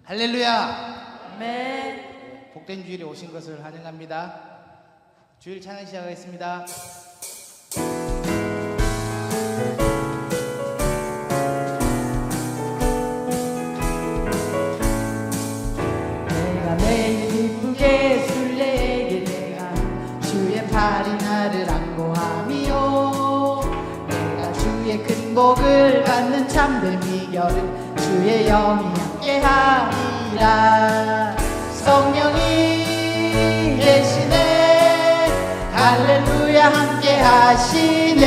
할렐루야. 아멘. 복된 주일에 오신 것을 환영합니다. 주일 찬양 시작하겠습니다. 내가 매일 기쁘게 술래에게 내가 주의 팔이 나를 안고하미요. 내가 주의 큰 복을 받는 참된 비결은 주의 영이 함께하리라. 성령이 계시네. 할렐루야 함께하시네.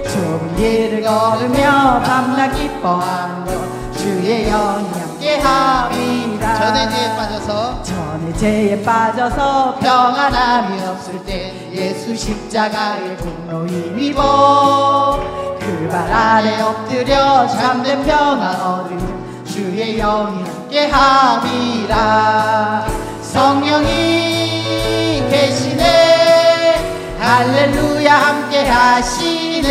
좁은 길을 걸으며 밤낮 기뻐하는 것 주의 영이 함께하리라. 전의 죄에 빠져서 전의 죄에 빠져서 평안함이 없을 때 예수 십자가의 공로 힘입어 그 발 아래 엎드려 참된 평안 얻으면 주의 영이 함께하리라. 성령이 계시네. 할렐루야 함께하시네.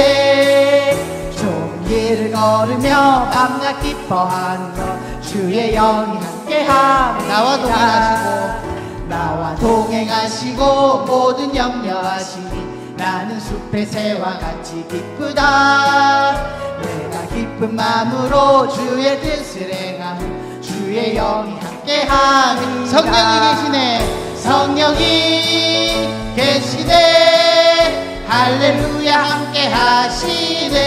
좁은 길을 걸으며 밤낮 기뻐하는 것 주의 영이 함께하리라. 나와 동행하시고 모든 염려하시니 나는 숲의 새와 같이 기쁘다. 내가 기쁜 마음으로 주의 뜻을 행하면 주의 영이 함께하리라. 성령이 계시네. 성령이 계시네. 할렐루야 함께하시네.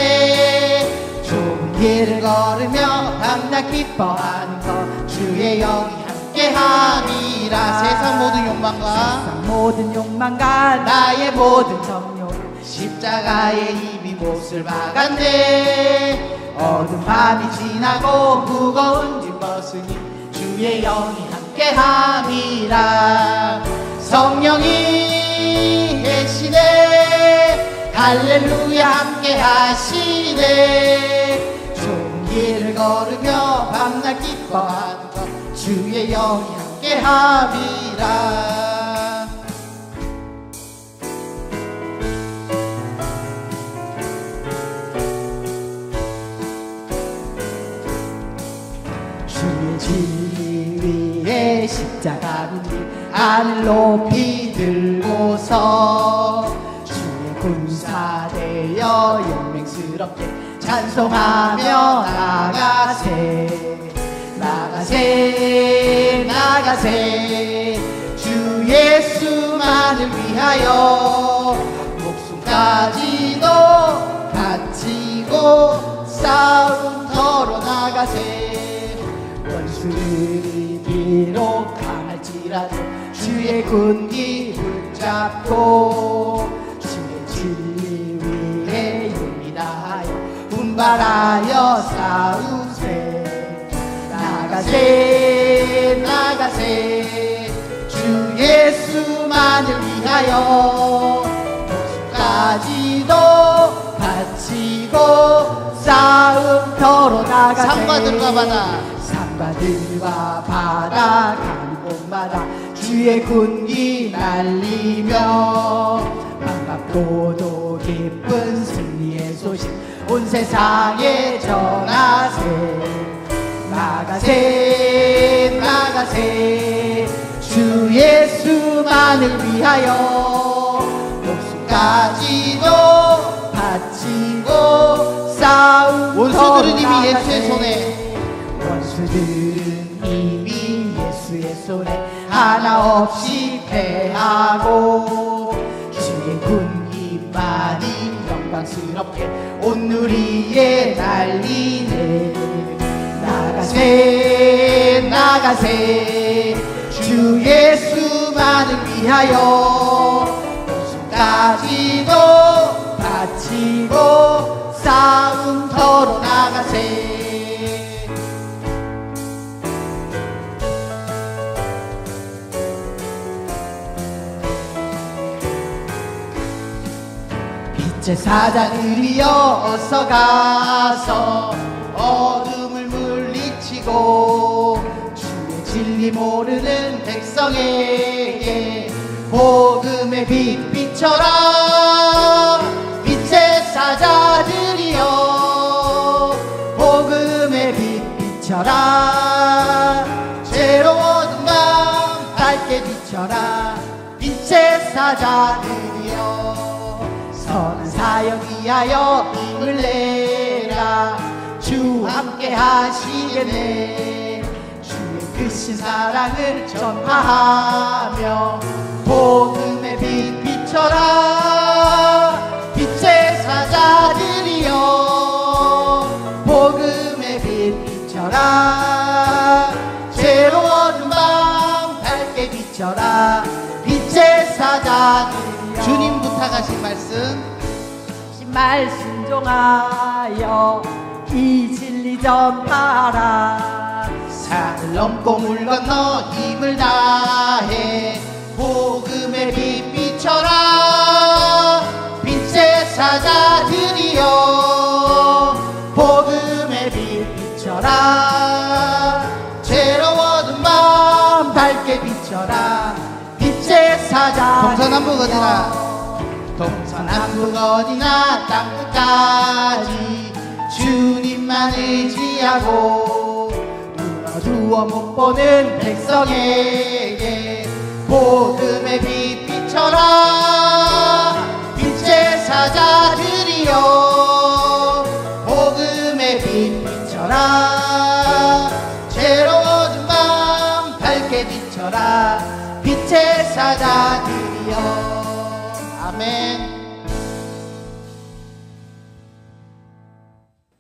좁은 길을 걸으며 밤낮 기뻐하는 것 주의 영이 함께하리라. 세상 모든 욕망과 세상 모든 욕망과 나의 모든 정욕을 십자가에 이미 못을 박았네. 어두운 밤이 지나고 무거운 짐 벗으니 주의 영이 함께함이라. 성령이 계시네. 할렐루야 함께하시네. 좁은 길을 걸으며 밤낮 기뻐하는 것 주의 영이 함께함이라. 주의 진리 위에 십자가 길 하늘 높이 들고서 주의 군사 되어 용맹스럽게 찬송하며 나가세. 나가세 나가세. 주 예수만을 위하여 목숨까지도 바치고 싸움터로 나가세. 원수들이 비록 강할지라도 주의 군기 붙잡고 주의 진리 위에 용기 다하여 분발하여 싸우세. 나가세 나가세. 주 예수만을 위하여 목숨까지도 바치고 싸움터로 나가세. 산과 들과 바다 산과 들과 바다 가는 곳마다 주의 군기 날리며 반갑고도 기쁜 승리의 소식 온 세상에 전하세. 나가세 나가세. 주 예수만을 위하여 목숨까지도 바치고 싸움. 원수들은 이미 예수의 손에 원수들은 이미 예수의 손에 하나 없이 패하고 주의 군기만이 영광스럽게 온 누리에 날리네. 나가세 나가세. 주 예수만을 위하여 목숨까지도 바치고 싸움터로 나가세. 빛의 사자들이여 어서 가서 어둠을 물리치고 주의 진리 모르는 백성에게 복음의 빛 비춰라. 빛의 사자들이여 복음의 빛 비춰라. 비춰라 빛의 사자들이여 선한 사역 위하여 힘을 내라 주 함께 하시겠네 주의 크신 사랑을 전파하며 복음의 빛 비춰라 빛의 사자들이여 복음의 빛 비춰라 새로운 어두운 밤 밝게 비춰라 빛의 사자들이여 주님 부탁하신 말씀 순종하여 이 진리 전파하라 산을 넘고 물 건너 힘을 다해 복음의 빛 비춰라 빛의 사자들이여 복음의 빛 비춰라 새로운 어두운 밤 밝게 비춰라 빛의 사자들이여 동서남북 어디나 동서남북 어디나 땅끝까지 주님만 의지하고 두어 못 보는 백성에게 복음의 빛 비춰라 빛의 사자들이여 복음의 빛 비춰라 새로운 어두운 밤 밝게 비춰라 빛의 사자들이여 아멘.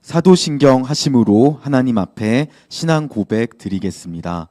사도신경 하심으로 하나님 앞에 신앙 고백 드리겠습니다.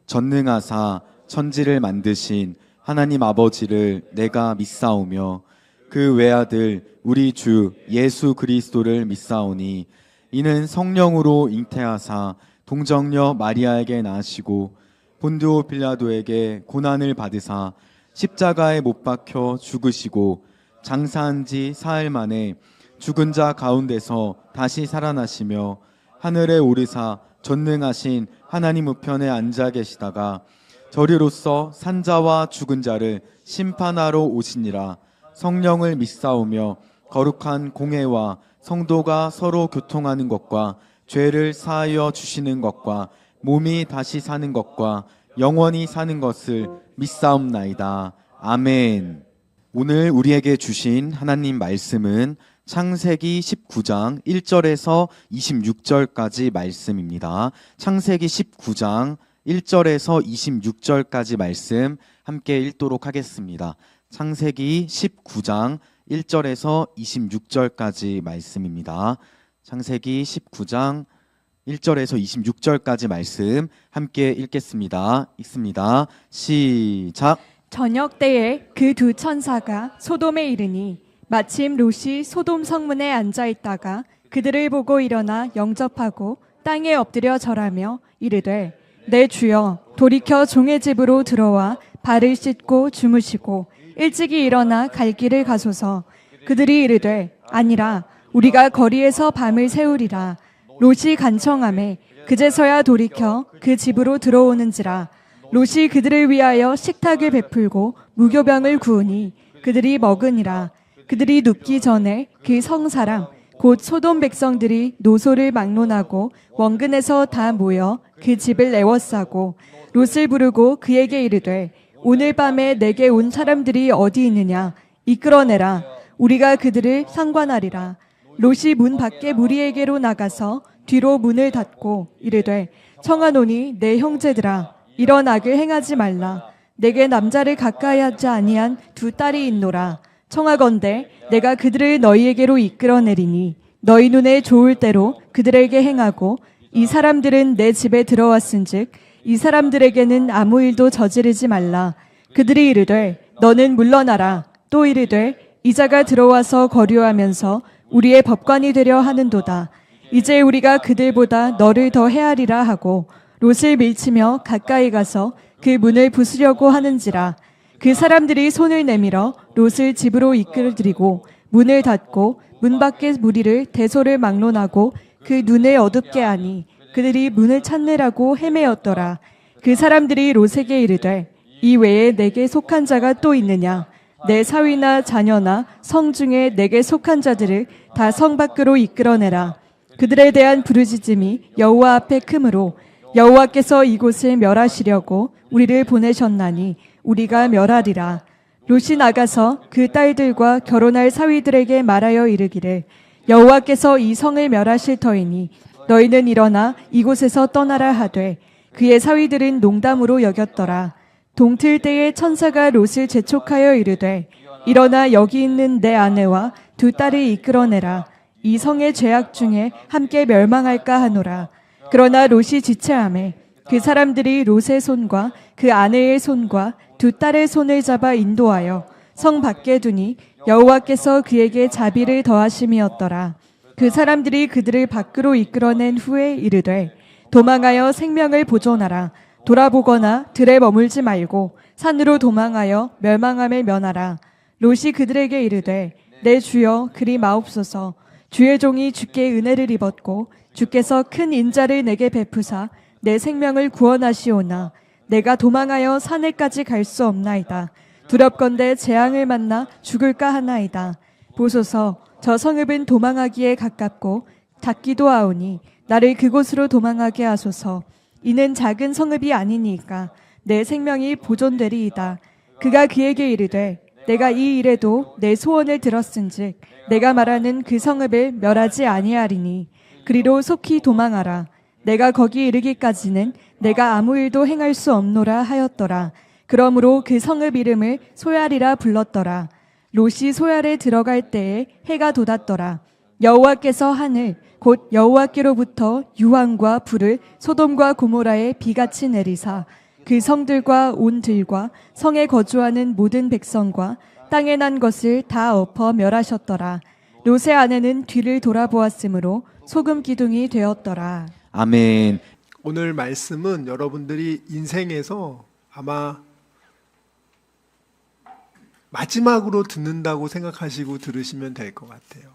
전능하사 천지를 만드신 하나님 아버지를 내가 믿사오며 그 외아들 우리 주 예수 그리스도를 믿사오니 이는 성령으로 잉태하사 동정녀 마리아에게 나시고 본디오 빌라도에게 고난을 받으사 십자가에 못 박혀 죽으시고 장사한 지 사흘 만에 죽은 자 가운데서 다시 살아나시며 하늘에 오르사 전능하신 하나님 우편에 앉아 계시다가 저리로서 산자와 죽은 자를 심판하러 오시니라. 성령을 믿사오며 거룩한 공회와 성도가 서로 교통하는 것과 죄를 사하여 주시는 것과 몸이 다시 사는 것과 영원히 사는 것을 믿사옵나이다. 아멘. 오늘 우리에게 주신 하나님 말씀은 창세기 19장 1절에서 26절까지 말씀입니다. 창세기 19장 1절에서 26절까지 말씀 함께 읽도록 하겠습니다. 창세기 19장 1절에서 26절까지 말씀입니다. 창세기 19장 1절에서 26절까지 말씀 함께 읽겠습니다. 읽습니다. 시작. 저녁 때에 그 두 천사가 소돔에 이르니 마침 롯이 소돔 성문에 앉아 있다가 그들을 보고 일어나 영접하고 땅에 엎드려 절하며 이르되 내 주여 돌이켜 종의 집으로 들어와 발을 씻고 주무시고 일찍이 일어나 갈 길을 가소서. 그들이 이르되 아니라 우리가 거리에서 밤을 새우리라. 롯이 간청하매 그제서야 돌이켜 그 집으로 들어오는지라. 롯이 그들을 위하여 식탁을 베풀고 무교병을 구우니 그들이 먹으니라. 그들이 눕기 전에 그 성사람 곧 소돔 백성들이 노소를 막론하고 원근에서 다 모여 그 집을 애워싸고 롯을 부르고 그에게 이르되 오늘 밤에 내게 온 사람들이 어디 있느냐 이끌어내라. 우리가 그들을 상관하리라. 롯이 문 밖에 무리에게로 나가서 뒤로 문을 닫고 이르되 청하노니 내 형제들아 이런 악을 행하지 말라. 내게 남자를 가까이 하지 아니한 두 딸이 있노라. 청하건대 내가 그들을 너희에게로 이끌어내리니 너희 눈에 좋을 대로 그들에게 행하고 이 사람들은 내 집에 들어왔은즉 이 사람들에게는 아무 일도 저지르지 말라. 그들이 이르되 너는 물러나라. 또 이르되 이자가 들어와서 거류하면서 우리의 법관이 되려 하는도다. 이제 우리가 그들보다 너를 더 헤아리라 하고 롯을 밀치며 가까이 가서 그 문을 부수려고 하는지라. 그 사람들이 손을 내밀어 롯을 집으로 이끌어들이고 문을 닫고 문 밖의 무리를 대소를 막론하고 그 눈을 어둡게 하니 그들이 문을 찾느라고 헤매었더라. 그 사람들이 롯에게 이르되 이 외에 내게 속한 자가 또 있느냐? 내 사위나 자녀나 성 중에 내게 속한 자들을 다 성 밖으로 이끌어내라. 그들에 대한 부르짖음이 여호와 앞에 크므로 여호와께서 이곳을 멸하시려고 우리를 보내셨나니 우리가 멸하리라. 롯이 나가서 그 딸들과 결혼할 사위들에게 말하여 이르기를 여호와께서 이 성을 멸하실 터이니 너희는 일어나 이곳에서 떠나라 하되 그의 사위들은 농담으로 여겼더라. 동틀 때에 천사가 롯을 재촉하여 이르되 일어나 여기 있는 내 아내와 두 딸을 이끌어내라. 이 성의 죄악 중에 함께 멸망할까 하노라. 그러나 롯이 지체하매 그 사람들이 롯의 손과 그 아내의 손과 두 딸의 손을 잡아 인도하여 성 밖에 두니 여호와께서 그에게 자비를 더하심이었더라. 그 사람들이 그들을 밖으로 이끌어낸 후에 이르되 도망하여 생명을 보존하라. 돌아보거나 들에 머물지 말고 산으로 도망하여 멸망함을 면하라. 롯이 그들에게 이르되 내 주여 그리 마옵소서. 주의 종이 주께 은혜를 입었고 주께서 큰 인자를 내게 베푸사 내 생명을 구원하시오나 내가 도망하여 산에까지 갈 수 없나이다. 두렵건대 재앙을 만나 죽을까 하나이다. 보소서 저 성읍은 도망하기에 가깝고 닿기도 하오니 나를 그곳으로 도망하게 하소서. 이는 작은 성읍이 아니니까 내 생명이 보존되리이다. 그가 그에게 이르되 내가 이 일에도 내 소원을 들었은즉 내가 말하는 그 성읍을 멸하지 아니하리니 그리로 속히 도망하라. 내가 거기 이르기까지는 내가 아무 일도 행할 수 없노라 하였더라. 그러므로 그 성읍 이름을 소얄이라 불렀더라. 롯이 소얄에 들어갈 때에 해가 돋았더라. 여호와께서 하늘 곧 여호와께로부터 유황과 불을 소돔과 고모라에 비같이 내리사 그 성들과 온 들과 성에 거주하는 모든 백성과 땅에 난 것을 다 엎어 멸하셨더라. 롯의 아내는 뒤를 돌아보았으므로 소금 기둥이 되었더라. 아멘. 오늘 말씀은 여러분들이 인생에서 아마 마지막으로 듣는다고 생각하시고 들으시면 될 것 같아요.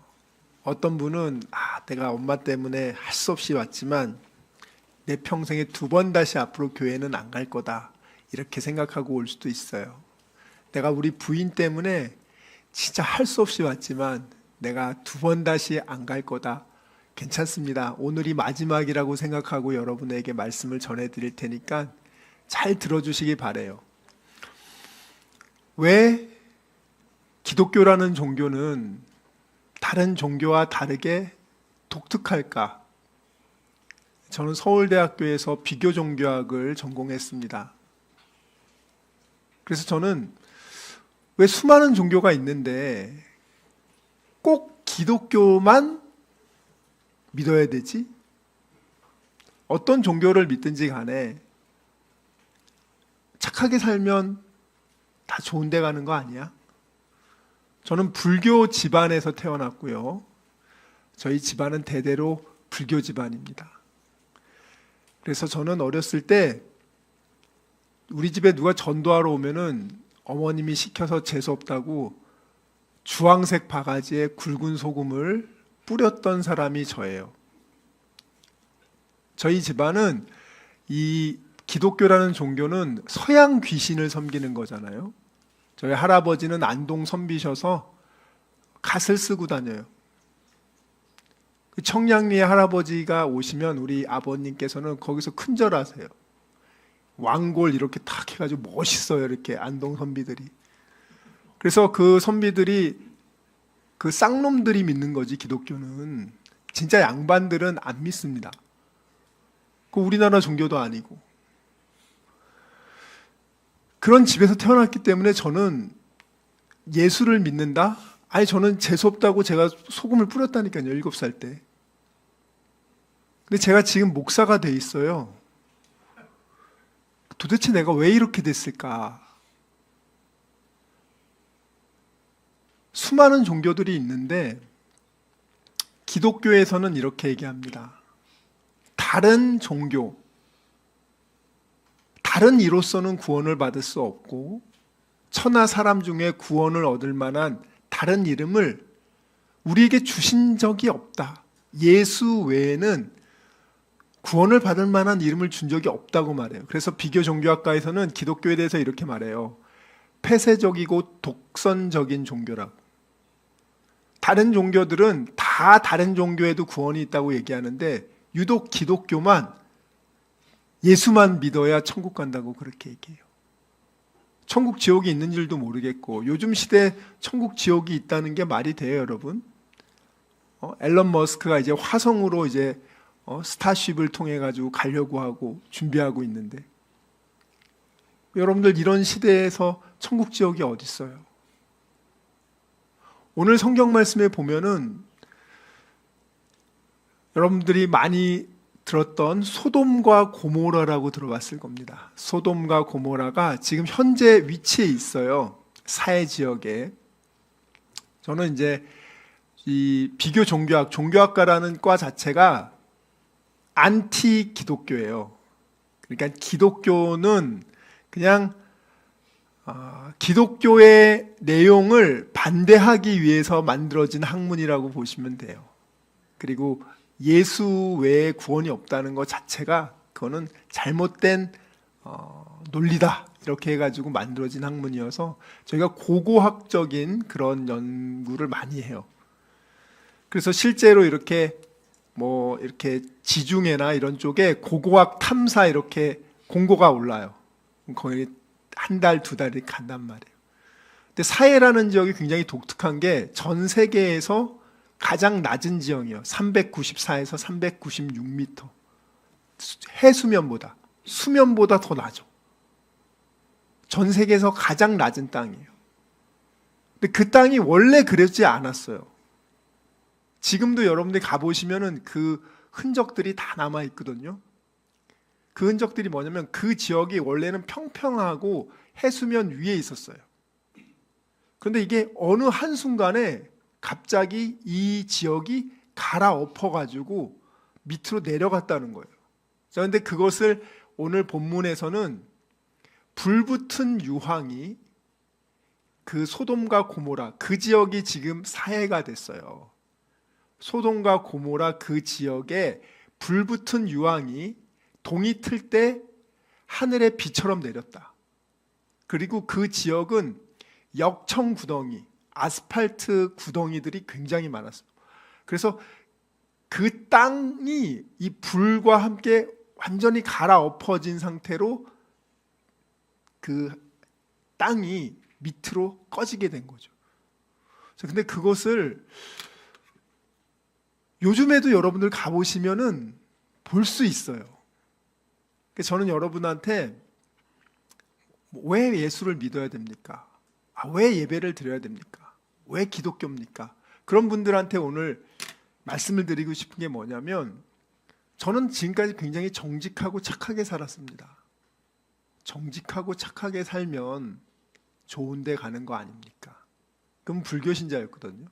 어떤 분은 내가 엄마 때문에 할 수 없이 왔지만 내 평생에 2번 다시 앞으로 교회는 안 갈 거다 이렇게 생각하고 올 수도 있어요. 내가 우리 부인 때문에 진짜 할 수 없이 왔지만 내가 2번 다시 안 갈 거다. 괜찮습니다. 오늘이 마지막이라고 생각하고 여러분에게 말씀을 전해드릴 테니까 잘 들어주시기 바라요. 왜 기독교라는 종교는 다른 종교와 다르게 독특할까? 저는 서울대학교에서 비교종교학을 전공했습니다. 그래서 저는 왜 수많은 종교가 있는데 꼭 기독교만 믿어야 되지? 어떤 종교를 믿든지 간에 착하게 살면 다 좋은 데 가는 거 아니야? 저는 불교 집안에서 태어났고요. 저희 집안은 대대로 불교 집안입니다. 그래서 저는 어렸을 때 우리 집에 누가 전도하러 오면은 어머님이 시켜서 재수없다고 주황색 바가지에 굵은 소금을 뿌렸던 사람이 저예요. 저희 집안은 이 기독교라는 종교는 서양 귀신을 섬기는 거잖아요. 저희 할아버지는 안동 선비셔서 갓을 쓰고 다녀요. 그 청량리에 할아버지가 오시면 우리 아버님께서는 거기서 큰절하세요. 왕골 이렇게 탁 해가지고 멋있어요. 이렇게 안동 선비들이. 그래서 그 선비들이 그 쌍놈들이 믿는 거지 기독교는. 진짜 양반들은 안 믿습니다. 그 우리나라 종교도 아니고. 그런 집에서 태어났기 때문에 저는 예수를 믿는다? 아니 저는 재수없다고 제가 소금을 뿌렸다니까요. 7살 때. 근데 제가 지금 목사가 돼 있어요. 도대체 내가 왜 이렇게 됐을까? 수많은 종교들이 있는데 기독교에서는 이렇게 얘기합니다. 다른 종교, 다른 이로서는 구원을 받을 수 없고 천하 사람 중에 구원을 얻을 만한 다른 이름을 우리에게 주신 적이 없다. 예수 외에는 구원을 받을 만한 이름을 준 적이 없다고 말해요. 그래서 비교 종교학과에서는 기독교에 대해서 이렇게 말해요. 폐쇄적이고 독선적인 종교라고. 다른 종교들은 다 다른 종교에도 구원이 있다고 얘기하는데 유독 기독교만 예수만 믿어야 천국 간다고 그렇게 얘기해요. 천국 지옥이 있는 줄도 모르겠고, 요즘 시대에 천국 지옥이 있다는 게 말이 돼요, 여러분? 앨런 머스크가 이제 화성으로 이제 스타쉽을 통해 가지고 가려고 하고 준비하고 있는데, 여러분들 이런 시대에서 천국 지옥이 어디 있어요? 오늘 성경 말씀에 보면은 여러분들이 많이 들었던 소돔과 고모라라고 들어봤을 겁니다. 소돔과 고모라가 지금 현재 위치에 있어요. 사해 지역에. 저는 이제 이 비교 종교학과라는 과 자체가 안티 기독교예요. 그러니까 기독교는 그냥 기독교의 내용을 반대하기 위해서 만들어진 학문이라고 보시면 돼요. 그리고 예수 외에 구원이 없다는 것 자체가 그거는 잘못된 논리다, 이렇게 해가지고 만들어진 학문이어서 저희가 고고학적인 그런 연구를 많이 해요. 그래서 실제로 이렇게 이렇게 지중해나 이런 쪽에 고고학 탐사 이렇게 공고가 올라요. 거의 한 달, 두 달이 간단 말이에요. 근데 사해라는 지역이 굉장히 독특한 게 전 세계에서 가장 낮은 지형이에요. 394에서 396m. 해수면보다, 수면보다 더 낮죠. 전 세계에서 가장 낮은 땅이에요. 근데 그 땅이 원래 그랬지 않았어요. 지금도 여러분들이 가보시면은 그 흔적들이 다 남아있거든요. 그 흔적들이 뭐냐면 그 지역이 원래는 평평하고 해수면 위에 있었어요. 그런데 이게 어느 한순간에 갑자기 이 지역이 갈아엎어가지고 밑으로 내려갔다는 거예요. 자, 근데 그것을 오늘 본문에서는 불붙은 유황이 그 소돔과 고모라, 그 지역이 지금 사해가 됐어요. 소돔과 고모라 그 지역에 불붙은 유황이 동이 틀 때 하늘의 비처럼 내렸다. 그리고 그 지역은 역청 구덩이, 아스팔트 구덩이들이 굉장히 많았어요. 그래서 그 땅이 이 불과 함께 완전히 갈아엎어진 상태로 그 땅이 밑으로 꺼지게 된 거죠. 근데 그것을 요즘에도 여러분들 가보시면은 볼 수 있어요. 저는 여러분한테 왜 예수를 믿어야 됩니까? 왜 예배를 드려야 됩니까? 왜 기독교입니까? 그런 분들한테 오늘 말씀을 드리고 싶은 게 뭐냐면, 저는 지금까지 굉장히 정직하고 착하게 살았습니다. 정직하고 착하게 살면 좋은 데 가는 거 아닙니까? 그럼 불교 신자였거든요.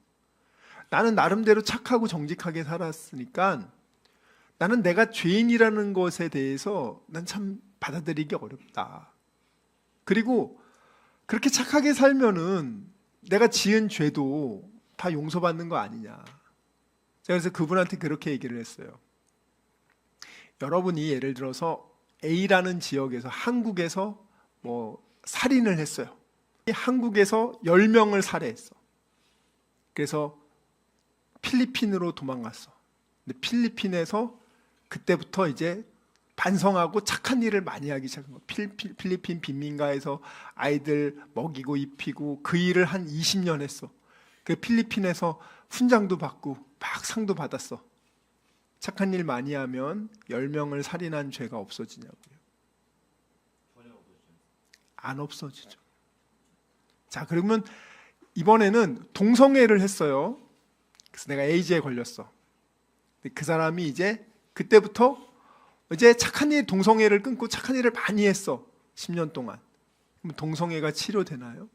나는 나름대로 착하고 정직하게 살았으니까 나는 내가 죄인이라는 것에 대해서 난 참 받아들이기 어렵다. 그리고 그렇게 착하게 살면은 내가 지은 죄도 다 용서받는 거 아니냐. 제가 그래서 그분한테 그렇게 얘기를 했어요. 여러분이 예를 들어서 A라는 지역에서, 한국에서 살인을 했어요. 한국에서 10명을 살해했어. 그래서 필리핀으로 도망갔어. 근데 필리핀에서 그때부터 이제 반성하고 착한 일을 많이 하기 시작한 거예요. 필리핀 빈민가에서 아이들 먹이고 입히고 그 일을 한 20년 했어. 그 필리핀에서 훈장도 받고 막 상도 받았어. 착한 일 많이 하면 10명을 살인한 죄가 없어지냐고요. 안 없어지죠. 자, 그러면 이번에는 동성애를 했어요. 그래서 내가 에이즈에 걸렸어. 그 사람이 이제 그때부터 이제 착한 일, 동성애를 끊고 착한 일을 많이 했어. 10년 동안. 그럼 동성애가 치료되나요?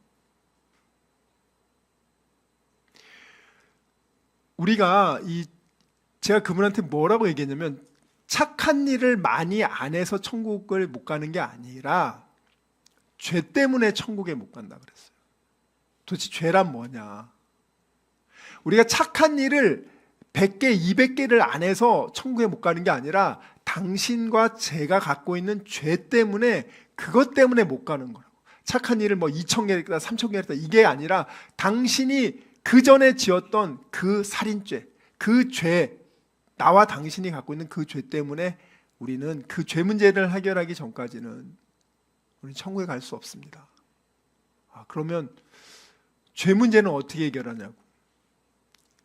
우리가 제가 그분한테 뭐라고 얘기했냐면, 착한 일을 많이 안 해서 천국을 못 가는 게 아니라 죄 때문에 천국에 못 간다 그랬어요. 도대체 죄란 뭐냐? 우리가 착한 일을 100개, 200개를 안 해서 천국에 못 가는 게 아니라 당신과 제가 갖고 있는 죄 때문에, 그것 때문에 못 가는 거라고. 착한 일을 2,000개 했다, 3,000개 했다, 이게 아니라 당신이 그 전에 지었던 그 살인죄, 그 죄, 나와 당신이 갖고 있는 그 죄 때문에 우리는 그 죄 문제를 해결하기 전까지는 우리는 천국에 갈 수 없습니다. 그러면 죄 문제는 어떻게 해결하냐고.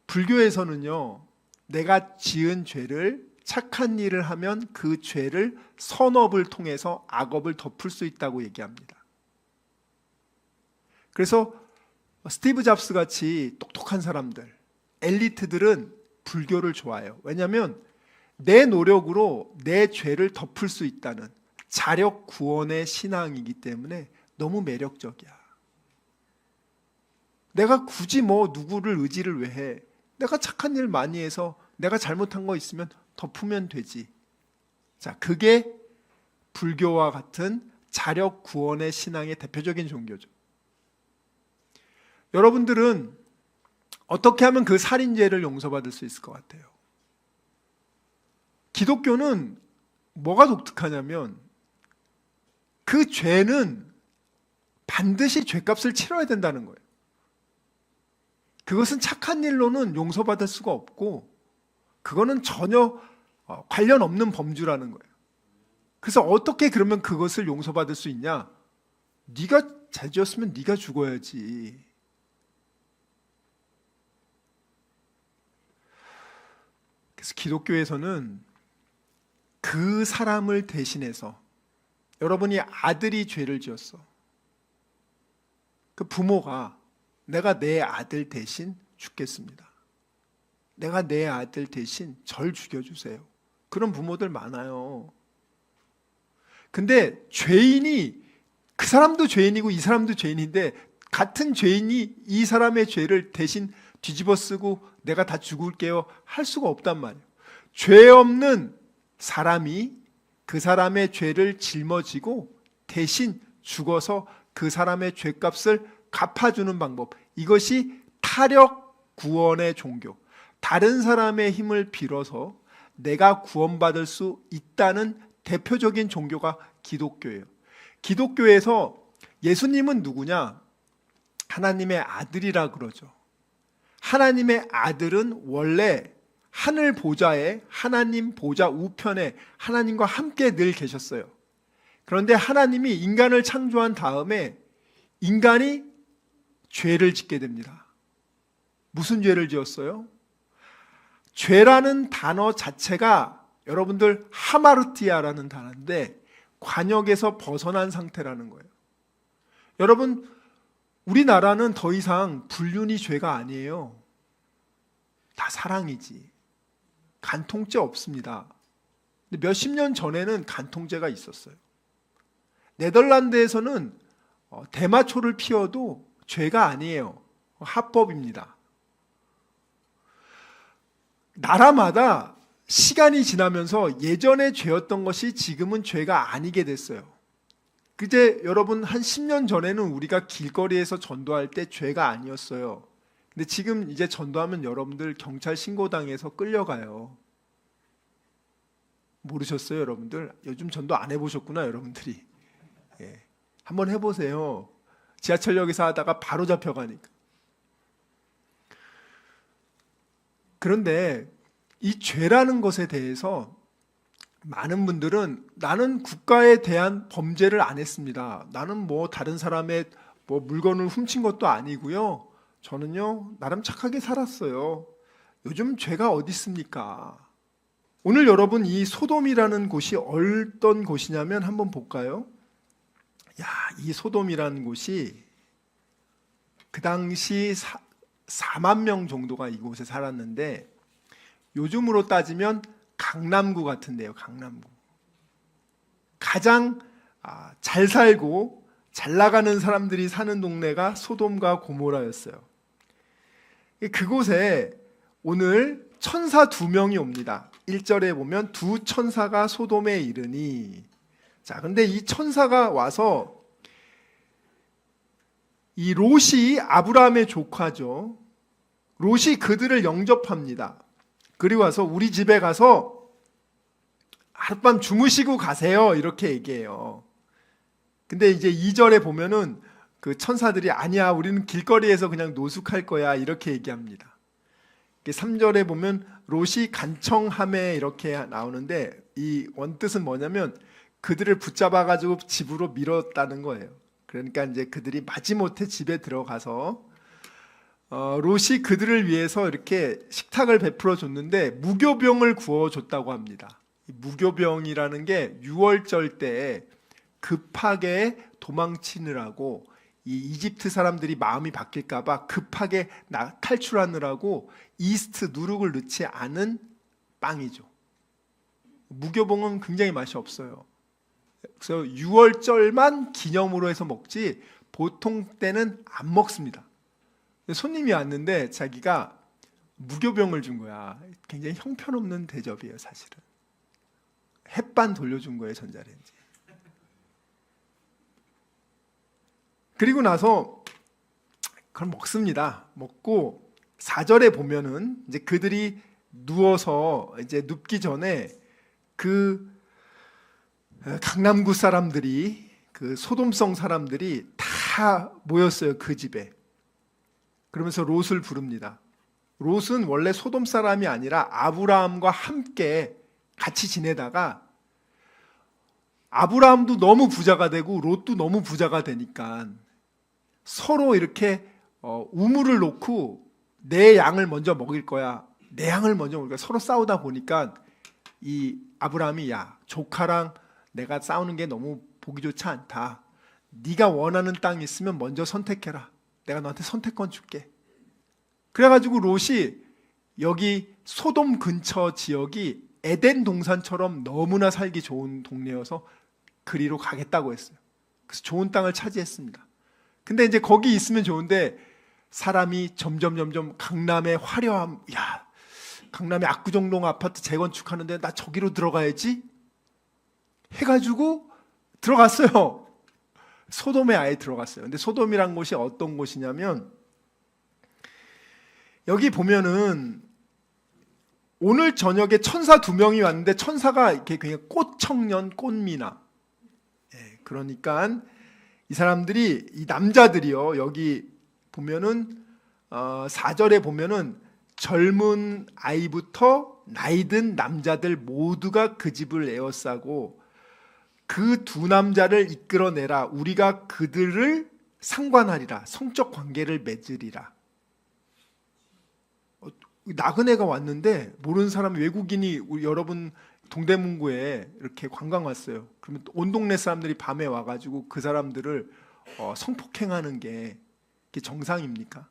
불교에서는요, 내가 지은 죄를, 착한 일을 하면 그 죄를 선업을 통해서 악업을 덮을 수 있다고 얘기합니다. 그래서 스티브 잡스 같이 똑똑한 사람들, 엘리트들은 불교를 좋아해요. 왜냐하면 내 노력으로 내 죄를 덮을 수 있다는 자력 구원의 신앙이기 때문에 너무 매력적이야. 내가 굳이 누구를 의지를 왜 해? 내가 착한 일 많이 해서 내가 잘못한 거 있으면 덮으면 되지. 자, 그게 불교와 같은 자력 구원의 신앙의 대표적인 종교죠. 여러분들은 어떻게 하면 그 살인죄를 용서받을 수 있을 것 같아요? 기독교는 뭐가 독특하냐면 그 죄는 반드시 죄값을 치러야 된다는 거예요. 그것은 착한 일로는 용서받을 수가 없고 그거는 전혀 관련 없는 범주라는 거예요. 그래서 어떻게 그러면 그것을 용서받을 수 있냐? 네가 잘 지었으면 네가 죽어야지. 그래서 기독교에서는 그 사람을 대신해서 여러분이 아들이 죄를 지었어. 그 부모가 내가 내 아들 대신 죽겠습니다. 내가 내 아들 대신 절 죽여주세요. 그런 부모들 많아요. 근데 죄인이 그 사람도 죄인이고 이 사람도 죄인인데 같은 죄인이 이 사람의 죄를 대신 뒤집어 쓰고 내가 다 죽을게요 할 수가 없단 말이에요. 죄 없는 사람이 그 사람의 죄를 짊어지고 대신 죽어서 그 사람의 죄값을 갚아주는 방법, 이것이 타력 구원의 종교. 다른 사람의 힘을 빌어서 내가 구원받을 수 있다는 대표적인 종교가 기독교예요. 기독교에서 예수님은 누구냐? 하나님의 아들이라 그러죠. 하나님의 아들은 원래 하늘 보좌에, 하나님 보좌 우편에 하나님과 함께 늘 계셨어요. 그런데 하나님이 인간을 창조한 다음에 인간이 죄를 짓게 됩니다. 무슨 죄를 지었어요? 죄라는 단어 자체가 여러분들 하마르티아라는 단어인데 관역에서 벗어난 상태라는 거예요. 여러분, 우리나라는 더 이상 불륜이 죄가 아니에요. 다 사랑이지. 간통죄 없습니다. 근데 몇십 년 전에는 간통죄가 있었어요. 네덜란드에서는 대마초를 피워도 죄가 아니에요. 합법입니다. 나라마다 시간이 지나면서 예전에 죄였던 것이 지금은 죄가 아니게 됐어요. 그제 여러분 한 10년 전에는 우리가 길거리에서 전도할 때 죄가 아니었어요. 근데 지금 이제 전도하면 여러분들 경찰 신고당해서 끌려가요. 모르셨어요, 여러분들? 요즘 전도 안 해보셨구나, 여러분들이. 예. 한번 해보세요. 지하철역에서 하다가 바로 잡혀가니까. 그런데 이 죄라는 것에 대해서 많은 분들은 나는 국가에 대한 범죄를 안 했습니다. 나는 다른 사람의 물건을 훔친 것도 아니고요. 저는요, 나름 착하게 살았어요. 요즘 죄가 어디 있습니까? 오늘 여러분 이 소돔이라는 곳이 어떤 곳이냐면 한번 볼까요? 이 소돔이라는 곳이 그 당시 4만 명 정도가 이곳에 살았는데 요즘으로 따지면 강남구 같은데요. 강남구. 가장 잘 살고 잘 나가는 사람들이 사는 동네가 소돔과 고모라였어요. 그곳에 오늘 천사 2명이 옵니다. 1절에 보면 두 천사가 소돔에 이르니. 자, 근데 이 천사가 와서 이 롯이 아브라함의 조카죠. 롯이 그들을 영접합니다. 그리고 와서 우리 집에 가서 하룻밤 주무시고 가세요. 이렇게 얘기해요. 근데 이제 2절에 보면은 그 천사들이 아니야, 우리는 길거리에서 그냥 노숙할 거야. 이렇게 얘기합니다. 3절에 보면 롯이 간청함에 이렇게 나오는데 이 원뜻은 뭐냐면 그들을 붙잡아가지고 집으로 밀었다는 거예요. 그러니까 이제 그들이 마지못해 집에 들어가서 롯이 그들을 위해서 이렇게 식탁을 베풀어 줬는데 무교병을 구워 줬다고 합니다. 무교병이라는 게 6월절 때 급하게 도망치느라고 이 이집트 사람들이 마음이 바뀔까봐 급하게 탈출하느라고 이스트 누룩을 넣지 않은 빵이죠. 무교병은 굉장히 맛이 없어요. 그래서 6월절만 기념으로 해서 먹지 보통 때는 안 먹습니다. 손님이 왔는데 자기가 무교병을 준 거야. 굉장히 형편없는 대접이에요, 사실은. 햇반 돌려준 거예요, 전자레인지. 그리고 나서 그걸 먹습니다. 먹고 4절에 보면은 이제 그들이 누워서 이제 눕기 전에 그 강남구 사람들이, 그 소돔성 사람들이 다 모였어요, 그 집에. 그러면서 롯을 부릅니다. 롯은 원래 소돔 사람이 아니라 아브라함과 함께 같이 지내다가 아브라함도 너무 부자가 되고 롯도 너무 부자가 되니까 서로 이렇게 우물을 놓고 내 양을 먼저 먹일 거야, 내 양을 먼저 먹일 거야, 서로 싸우다 보니까 이 아브라함이, 야, 조카랑 내가 싸우는 게 너무 보기 좋지 않다. 네가 원하는 땅이 있으면 먼저 선택해라. 내가 너한테 선택권 줄게. 그래가지고 롯이 여기 소돔 근처 지역이 에덴 동산처럼 너무나 살기 좋은 동네여서 그리로 가겠다고 했어요. 그래서 좋은 땅을 차지했습니다. 근데 이제 거기 있으면 좋은데 사람이 점점 강남의 화려함, 야, 강남의 압구정동 아파트 재건축하는데 나 저기로 들어가야지 해가지고 들어갔어요. 소돔에 아예 들어갔어요. 근데 소돔이란 곳이 어떤 곳이냐면, 여기 보면은 오늘 저녁에 천사 2명이 왔는데 천사가 이렇게 그냥 꽃청년, 꽃미나. 그러니까 이 사람들이, 이 남자들이요, 여기 보면은 4절에 보면은 젊은 아이부터 나이 든 남자들 모두가 그 집을 에워싸고 그 두 남자를 이끌어내라. 우리가 그들을 상관하리라. 성적 관계를 맺으리라. 나그네가 왔는데 모르는 사람, 외국인이 여러분 동대문구에 이렇게 관광 왔어요. 그러면 온 동네 사람들이 밤에 와가지고 그 사람들을 성폭행하는 게 정상입니까?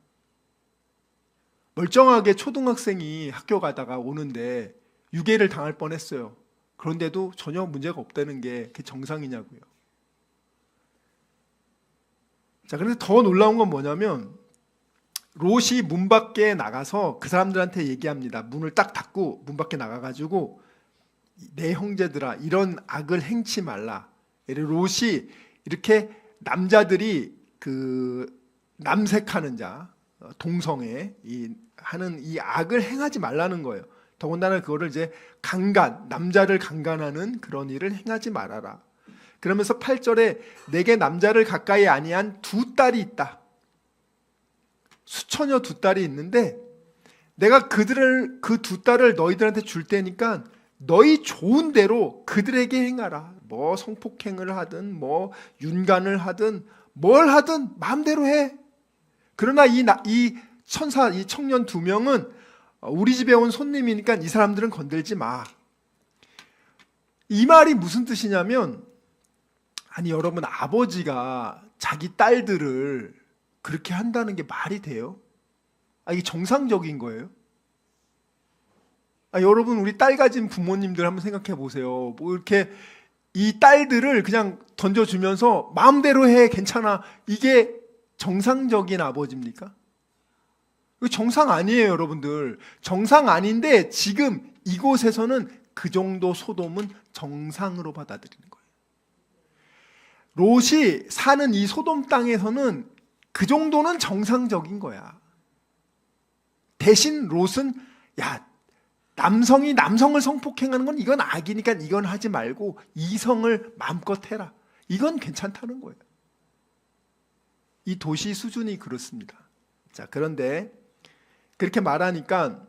멀쩡하게 초등학생이 학교 가다가 오는데 유괴를 당할 뻔했어요. 그런데도 전혀 문제가 없다는 게 그게 정상이냐고요. 자, 그런데 더 놀라운 건 뭐냐면 롯이 문 밖에 나가서 그 사람들한테 얘기합니다. 문을 딱 닫고 문 밖에 나가가지고, 내 형제들아, 이런 악을 행치 말라. 롯이 이렇게 남자들이 그 남색하는 자, 동성애 하는 이 악을 행하지 말라는 거예요. 더군다나 그거를 이제 남자를 강간하는 그런 일을 행하지 말아라. 그러면서 8절에 내게 남자를 가까이 아니한 2딸이 있다. 수처녀 2딸이 있는데 내가 그 2딸을 너희들한테 줄 테니까 너희 좋은 대로 그들에게 행하라. 뭐 성폭행을 하든 뭐 윤간을 하든 뭘 하든 마음대로 해. 그러나 이 청년 2명은 우리 집에 온 손님이니까 이 사람들은 건들지 마. 이 말이 무슨 뜻이냐면, 아니 여러분, 아버지가 자기 딸들을 그렇게 한다는 게 말이 돼요? 이게 정상적인 거예요? 여러분, 우리 딸 가진 부모님들 한번 생각해 보세요. 뭐 이렇게 이 딸들을 그냥 던져주면서 마음대로 해, 괜찮아. 이게 정상적인 아버지입니까? 이거 정상 아니에요, 여러분들. 정상 아닌데 지금 이곳에서는 그 정도 소돔은 정상으로 받아들이는 거예요. 롯이 사는 이 소돔 땅에서는 그 정도는 정상적인 거야. 대신 롯은, 야, 남성이 남성을 성폭행하는 건 이건 악이니까 이건 하지 말고 이성을 마음껏 해라. 이건 괜찮다는 거예요. 이 도시 수준이 그렇습니다. 자, 그런데 그렇게 말하니까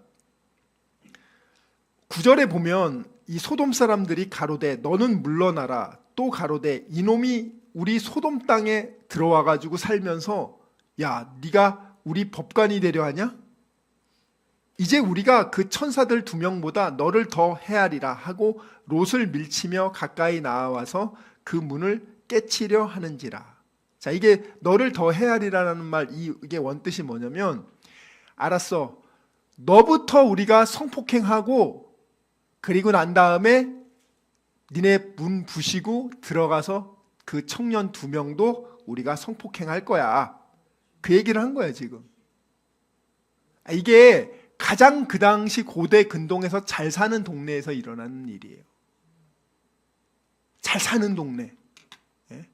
9절에 보면 이 소돔 사람들이 가로되 너는 물러나라. 또 가로되 이놈이 우리 소돔 땅에 들어와 가지고 살면서 야, 네가 우리 법관이 되려 하냐? 이제 우리가 그 천사들 2명보다 너를 더 헤아리라 하고 롯을 밀치며 가까이 나와서 그 문을 깨치려 하는지라. 자, 이게 너를 더 헤아리라라는 말, 이게 원뜻이 뭐냐면, 알았어, 너부터 우리가 성폭행하고 그리고 난 다음에 니네 문 부시고 들어가서 그 청년 2명도 우리가 성폭행할 거야. 그 얘기를 한 거야 지금. 이게 가장 그 당시 고대 근동에서 잘 사는 동네에서 일어나는 일이에요. 잘 사는 동네. 예?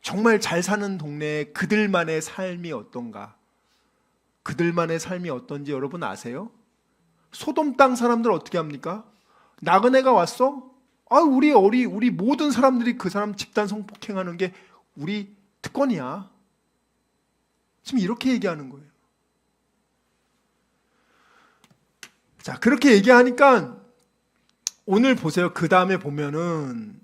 정말 잘 사는 동네에 그들만의 삶이 어떤가? 그들만의 삶이 어떤지 여러분 아세요? 소돔 땅 사람들 어떻게 합니까? 나그네가 왔어? 우리 모든 사람들이 그 사람 집단 성폭행하는 게 우리 특권이야. 지금 이렇게 얘기하는 거예요. 자, 그렇게 얘기하니까 오늘 보세요. 그 다음에 보면은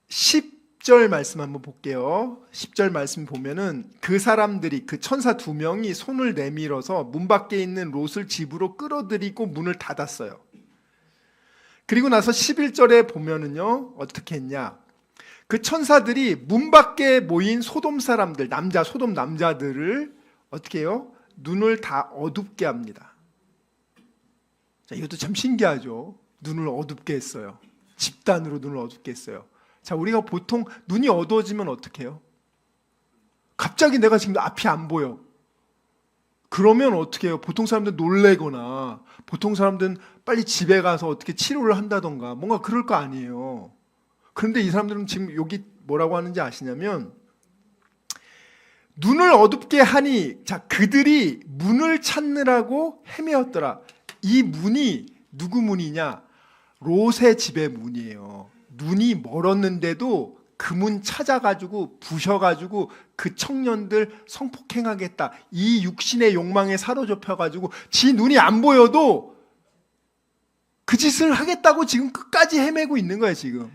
10절 말씀 한번 볼게요. 10절 말씀 보면은 그 사람들이, 그 천사 2명이 손을 내밀어서 문 밖에 있는 롯을 집으로 끌어들이고 문을 닫았어요. 그리고 나서 11절에 보면은요, 어떻게 했냐? 그 천사들이 문 밖에 모인 소돔 사람들, 소돔 남자들을 어떻게 해요? 눈을 다 어둡게 합니다. 자, 이것도 참 신기하죠. 눈을 어둡게 했어요. 집단으로 눈을 어둡게 했어요. 자, 우리가 보통 눈이 어두워지면 어떻게 해요? 갑자기 내가 지금 앞이 안 보여. 그러면 어떻게 해요? 보통 사람들은 놀래거나, 보통 사람들은 빨리 집에 가서 어떻게 치료를 한다던가 뭔가 그럴 거 아니에요. 그런데 이 사람들은 지금 여기 뭐라고 하는지 아시냐면, 눈을 어둡게 하니, 자, 그들이 문을 찾느라고 헤매었더라. 이 문이 누구 문이냐? 롯의 집의 문이에요. 눈이 멀었는데도 그 문 찾아가지고 부셔가지고 그 청년들 성폭행하겠다. 이 육신의 욕망에 사로잡혀가지고 지 눈이 안 보여도 그 짓을 하겠다고 지금 끝까지 헤매고 있는 거예요. 지금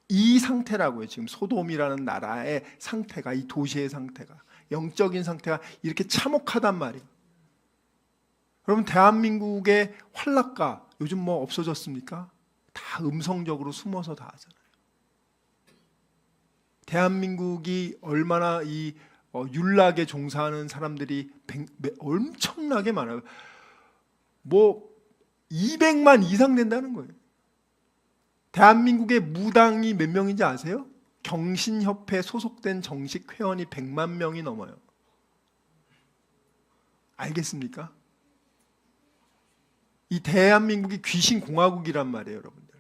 이 상태라고요. 지금 소돔이라는 나라의 상태가, 이 도시의 상태가, 영적인 상태가 이렇게 참혹하단 말이에요. 여러분, 대한민국의 활락가 요즘 뭐 없어졌습니까? 다 음성적으로 숨어서 다 하잖아요. 대한민국이 얼마나 이 율락에 종사하는 사람들이 엄청나게 많아요. 뭐 200만 이상 된다는 거예요. 대한민국의 무당이 몇 명인지 아세요? 경신협회 소속된 정식 회원이 100만 명이 넘어요. 알겠습니까? 이 대한민국이 귀신공화국이란 말이에요, 여러분들.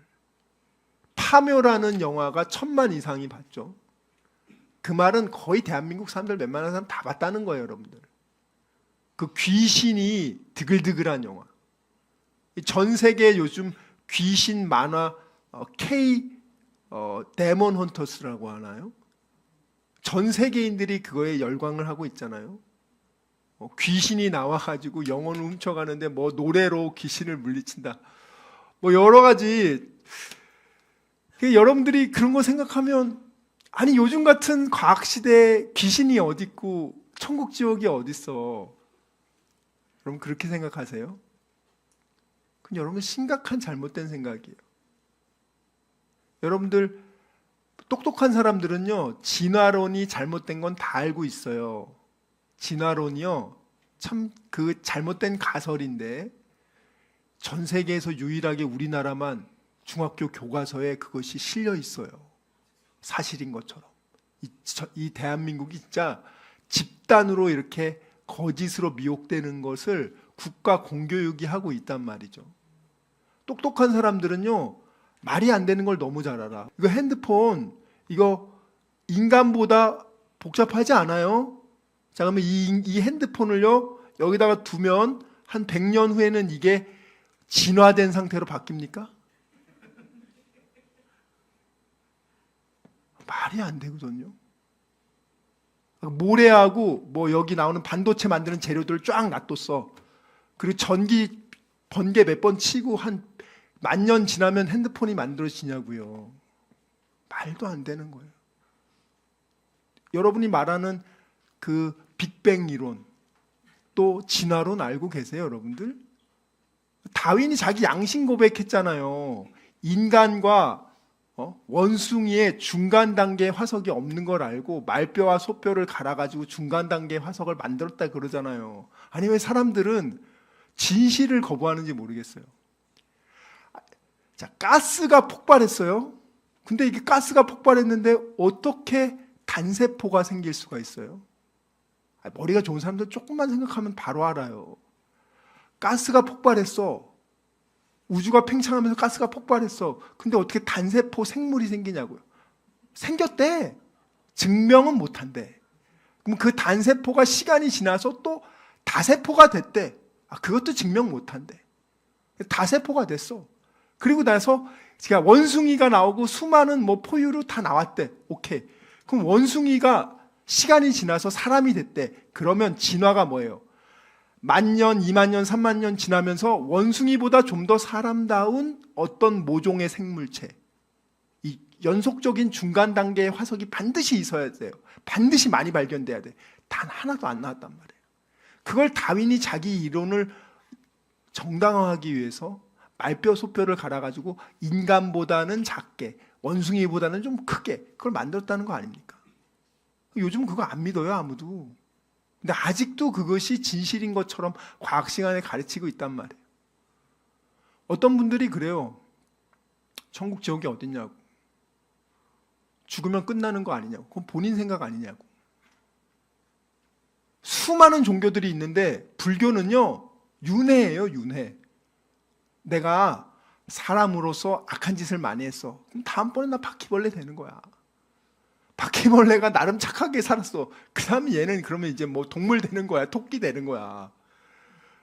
파묘라는 영화가 1000만 이상이 봤죠. 그 말은 거의 대한민국 사람들 웬만한 사람 다 봤다는 거예요, 여러분들. 그 귀신이 드글드글한 영화. 전 세계 요즘 귀신 만화 데몬 헌터스라고 하나요? 전 세계인들이 그거에 열광을 하고 있잖아요. 귀신이 나와가지고 영혼을 훔쳐가는데 뭐 노래로 귀신을 물리친다. 뭐 여러 가지. 여러분들이 그런 거 생각하면, 아니 요즘 같은 과학시대에 귀신이 어디 있고 천국 지옥이 어디 있어? 여러분 그렇게 생각하세요? 그건 여러분 심각한 잘못된 생각이에요. 여러분들 똑똑한 사람들은요, 진화론이 잘못된 건 다 알고 있어요. 진화론이요, 참 그 잘못된 가설인데 전 세계에서 유일하게 우리나라만 중학교 교과서에 그것이 실려 있어요. 사실인 것처럼. 이 대한민국이 진짜 집단으로 이렇게 거짓으로 미혹되는 것을 국가 공교육이 하고 있단 말이죠. 똑똑한 사람들은요, 말이 안 되는 걸 너무 잘 알아. 이거 핸드폰, 이거 인간보다 복잡하지 않아요? 자, 그러면 이 핸드폰을요, 여기다가 두면 한 100년 후에는 이게 진화된 상태로 바뀝니까? 말이 안 되거든요. 모래하고 뭐 여기 나오는 반도체 만드는 재료들을 쫙 놔뒀어. 그리고 전기 번개 몇 번 치고 한 10,000년 지나면 핸드폰이 만들어지냐고요. 말도 안 되는 거예요. 여러분이 말하는 그 빅뱅 이론, 또 진화론 알고 계세요, 여러분들? 다윈이 자기 양심 고백했잖아요. 인간과 원숭이의 중간 단계의 화석이 없는 걸 알고 말뼈와 소뼈를 갈아가지고 중간 단계의 화석을 만들었다 그러잖아요. 아니 왜 사람들은 진실을 거부하는지 모르겠어요. 자, 가스가 폭발했어요. 근데 이게 가스가 폭발했는데 어떻게 단세포가 생길 수가 있어요? 머리가 좋은 사람들 조금만 생각하면 바로 알아요. 가스가 폭발했어. 우주가 팽창하면서 가스가 폭발했어. 근데 어떻게 단세포 생물이 생기냐고요. 생겼대. 증명은 못한대. 그럼 그 단세포가 시간이 지나서 또 다세포가 됐대. 그것도 증명 못한대. 다세포가 됐어. 그리고 나서 제가 원숭이가 나오고 수많은 포유류 다 나왔대. 오케이. 그럼 원숭이가 시간이 지나서 사람이 됐대. 그러면 진화가 뭐예요? 10,000년, 20,000년, 30,000년 지나면서 원숭이보다 좀 더 사람다운 어떤 모종의 생물체, 이 연속적인 중간 단계의 화석이 반드시 있어야 돼요. 반드시 많이 발견돼야 돼. 단 하나도 안 나왔단 말이에요. 그걸 다윈이 자기 이론을 정당화하기 위해서 말뼈 소뼈를 갈아가지고 인간보다는 작게, 원숭이보다는 좀 크게 그걸 만들었다는 거 아닙니까? 요즘 그거 안 믿어요, 아무도. 근데 아직도 그것이 진실인 것처럼 과학 시간에 가르치고 있단 말이에요. 어떤 분들이 그래요. 천국 지옥이 어딨냐고. 죽으면 끝나는 거 아니냐고. 그건 본인 생각 아니냐고. 수많은 종교들이 있는데 불교는요, 윤회예요, 윤회. 내가 사람으로서 악한 짓을 많이 했어. 그럼 다음번에 나 바퀴벌레 되는 거야. 바퀴벌레가 나름 착하게 살았어. 그 다음에 얘는 그러면 이제 동물 되는 거야. 토끼 되는 거야.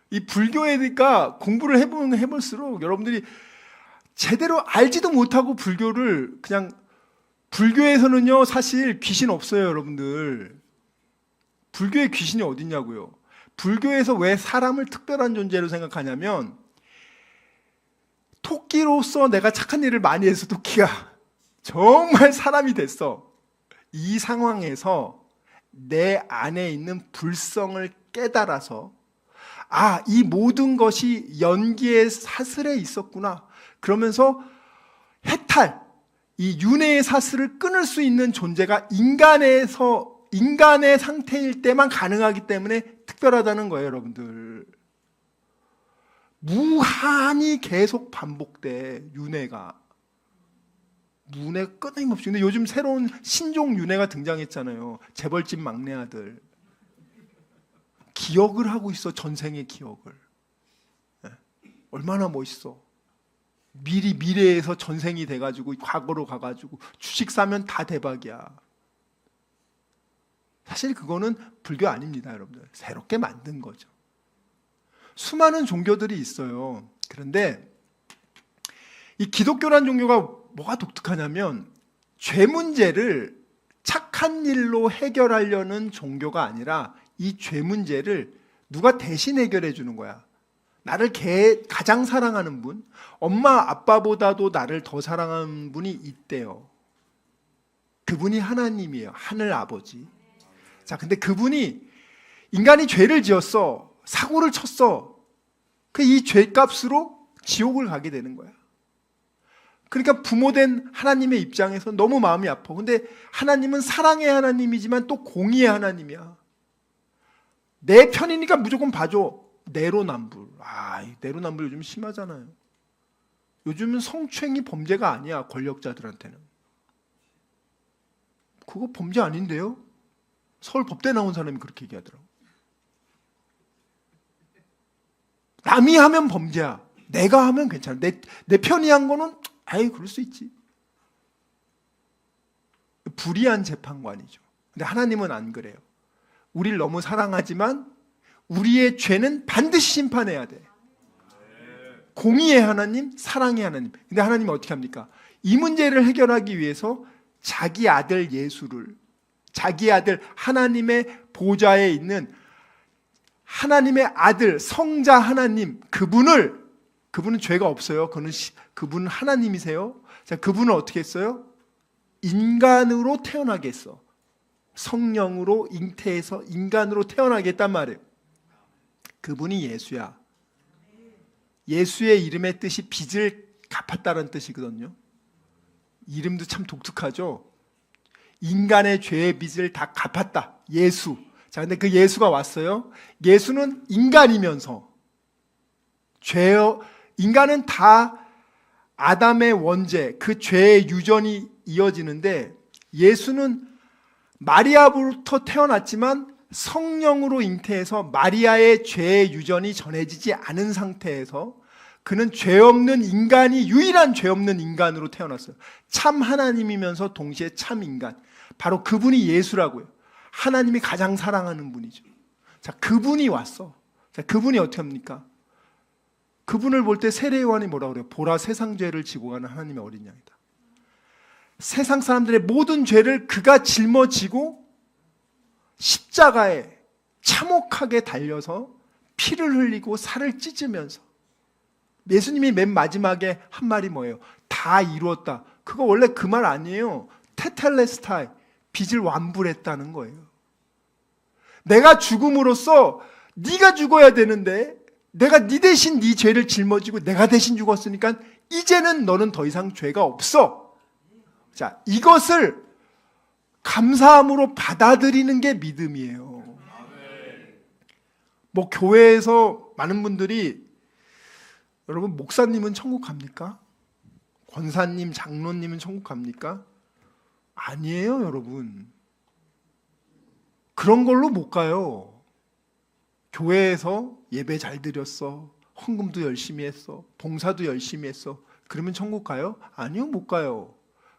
이 불교에니까 공부를 해보면 해볼수록 여러분들이 제대로 알지도 못하고 불교를 그냥, 불교에서는요 사실 귀신 없어요, 여러분들. 불교에 귀신이 어딨냐고요. 불교에서 왜 사람을 특별한 존재로 생각하냐면, 토끼로서 내가 착한 일을 많이 해서 토끼가 정말 사람이 됐어. 이 상황에서 내 안에 있는 불성을 깨달아서, 이 모든 것이 연기의 사슬에 있었구나. 그러면서 해탈, 이 윤회의 사슬을 끊을 수 있는 존재가 인간의 상태일 때만 가능하기 때문에 특별하다는 거예요, 여러분들. 무한히 계속 반복돼, 윤회가. 윤회 끊임없이. 근데 요즘 새로운 신종 윤회가 등장했잖아요. 재벌집 막내 아들. 기억을 하고 있어, 전생의 기억을. 얼마나 멋있어. 미래에서 전생이 돼가지고 과거로 가가지고 주식 사면 다 대박이야. 사실 그거는 불교 아닙니다, 여러분들. 새롭게 만든 거죠. 수많은 종교들이 있어요. 그런데 이 기독교란 종교가 뭐가 독특하냐면, 죄 문제를 착한 일로 해결하려는 종교가 아니라 이 죄 문제를 누가 대신 해결해 주는 거야. 나를 가장 사랑하는 분, 엄마 아빠보다도 나를 더 사랑하는 분이 있대요. 그분이 하나님이에요. 하늘 아버지. 자, 근데 그분이, 인간이 죄를 지었어. 사고를 쳤어. 이 죄값으로 지옥을 가게 되는 거야. 그러니까 부모된 하나님의 입장에서 너무 마음이 아파. 근데 하나님은 사랑의 하나님이지만 또 공의의 하나님이야. 내 편이니까 무조건 봐줘. 내로남불. 내로남불 요즘 심하잖아요. 요즘은 성추행이 범죄가 아니야, 권력자들한테는. 그거 범죄 아닌데요? 서울 법대 나온 사람이 그렇게 얘기하더라고. 남이 하면 범죄야. 내가 하면 괜찮아. 내 편이 한 거는 그럴 수 있지. 불의한 재판관이죠. 근데 하나님은 안 그래요. 우리를 너무 사랑하지만 우리의 죄는 반드시 심판해야 돼. 공의의 하나님, 사랑의 하나님. 근데 하나님은 어떻게 합니까? 이 문제를 해결하기 위해서 자기 아들 예수를, 자기 아들 하나님의 보좌에 있는 하나님의 아들 성자 하나님, 그분은 죄가 없어요. 그분은 하나님이세요. 자, 그분은 어떻게 했어요? 인간으로 태어나게 했어. 성령으로 잉태해서 인간으로 태어나게 했단 말이에요. 그분이 예수야. 예수의 이름의 뜻이 빚을 갚았다는 뜻이거든요. 이름도 참 독특하죠. 인간의 죄의 빚을 다 갚았다. 예수. 자, 근데 그 예수가 왔어요. 예수는 인간이면서 인간은 다 아담의 원죄, 그 죄의 유전이 이어지는데 예수는 마리아부터 태어났지만 성령으로 잉태해서 마리아의 죄의 유전이 전해지지 않은 상태에서 그는 죄 없는 인간이 유일한 죄 없는 인간으로 태어났어요. 참 하나님이면서 동시에 참 인간. 바로 그분이 예수라고요. 하나님이 가장 사랑하는 분이죠. 자, 그분이 왔어. 자, 그분이 어떻게 합니까? 그분을 볼 때 세례요한이 뭐라고 그래요? 보라, 세상 죄를 지고 가는 하나님의 어린 양이다. 세상 사람들의 모든 죄를 그가 짊어지고 십자가에 참혹하게 달려서 피를 흘리고 살을 찢으면서 예수님이 맨 마지막에 한 말이 뭐예요? 다 이루었다. 그거 원래 그 말 아니에요. 테텔레스타이, 빚을 완불했다는 거예요. 내가 죽음으로써 네가 죽어야 되는데 내가 네 대신 네 죄를 짊어지고 내가 대신 죽었으니까 이제는 너는 더 이상 죄가 없어. 자, 이것을 감사함으로 받아들이는 게 믿음이에요. 뭐 교회에서 많은 분들이 여러분 목사님은 천국 갑니까? 권사님, 장로님은 천국 갑니까? 아니에요, 여러분. 그런 걸로 못 가요. 교회에서 예배 잘 드렸어. 헌금도 열심히 했어. 봉사도 열심히 했어. 그러면 천국 가요? 아니요, 못 가요.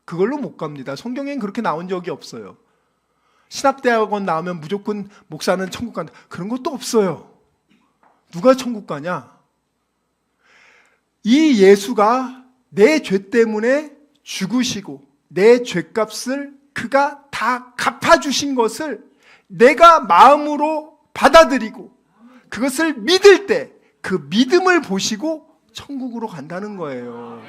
그걸로 못 갑니다. 성경엔 그렇게 나온 적이 없어요. 신학대학원 나오면 무조건 목사는 천국 간다. 그런 것도 없어요. 누가 천국 가냐? 이 예수가 내 죄 때문에 죽으시고 내 죄값을 그가 다 갚아주신 것을 내가 마음으로 받아들이고 그것을 믿을 때 그 믿음을 보시고 천국으로 간다는 거예요.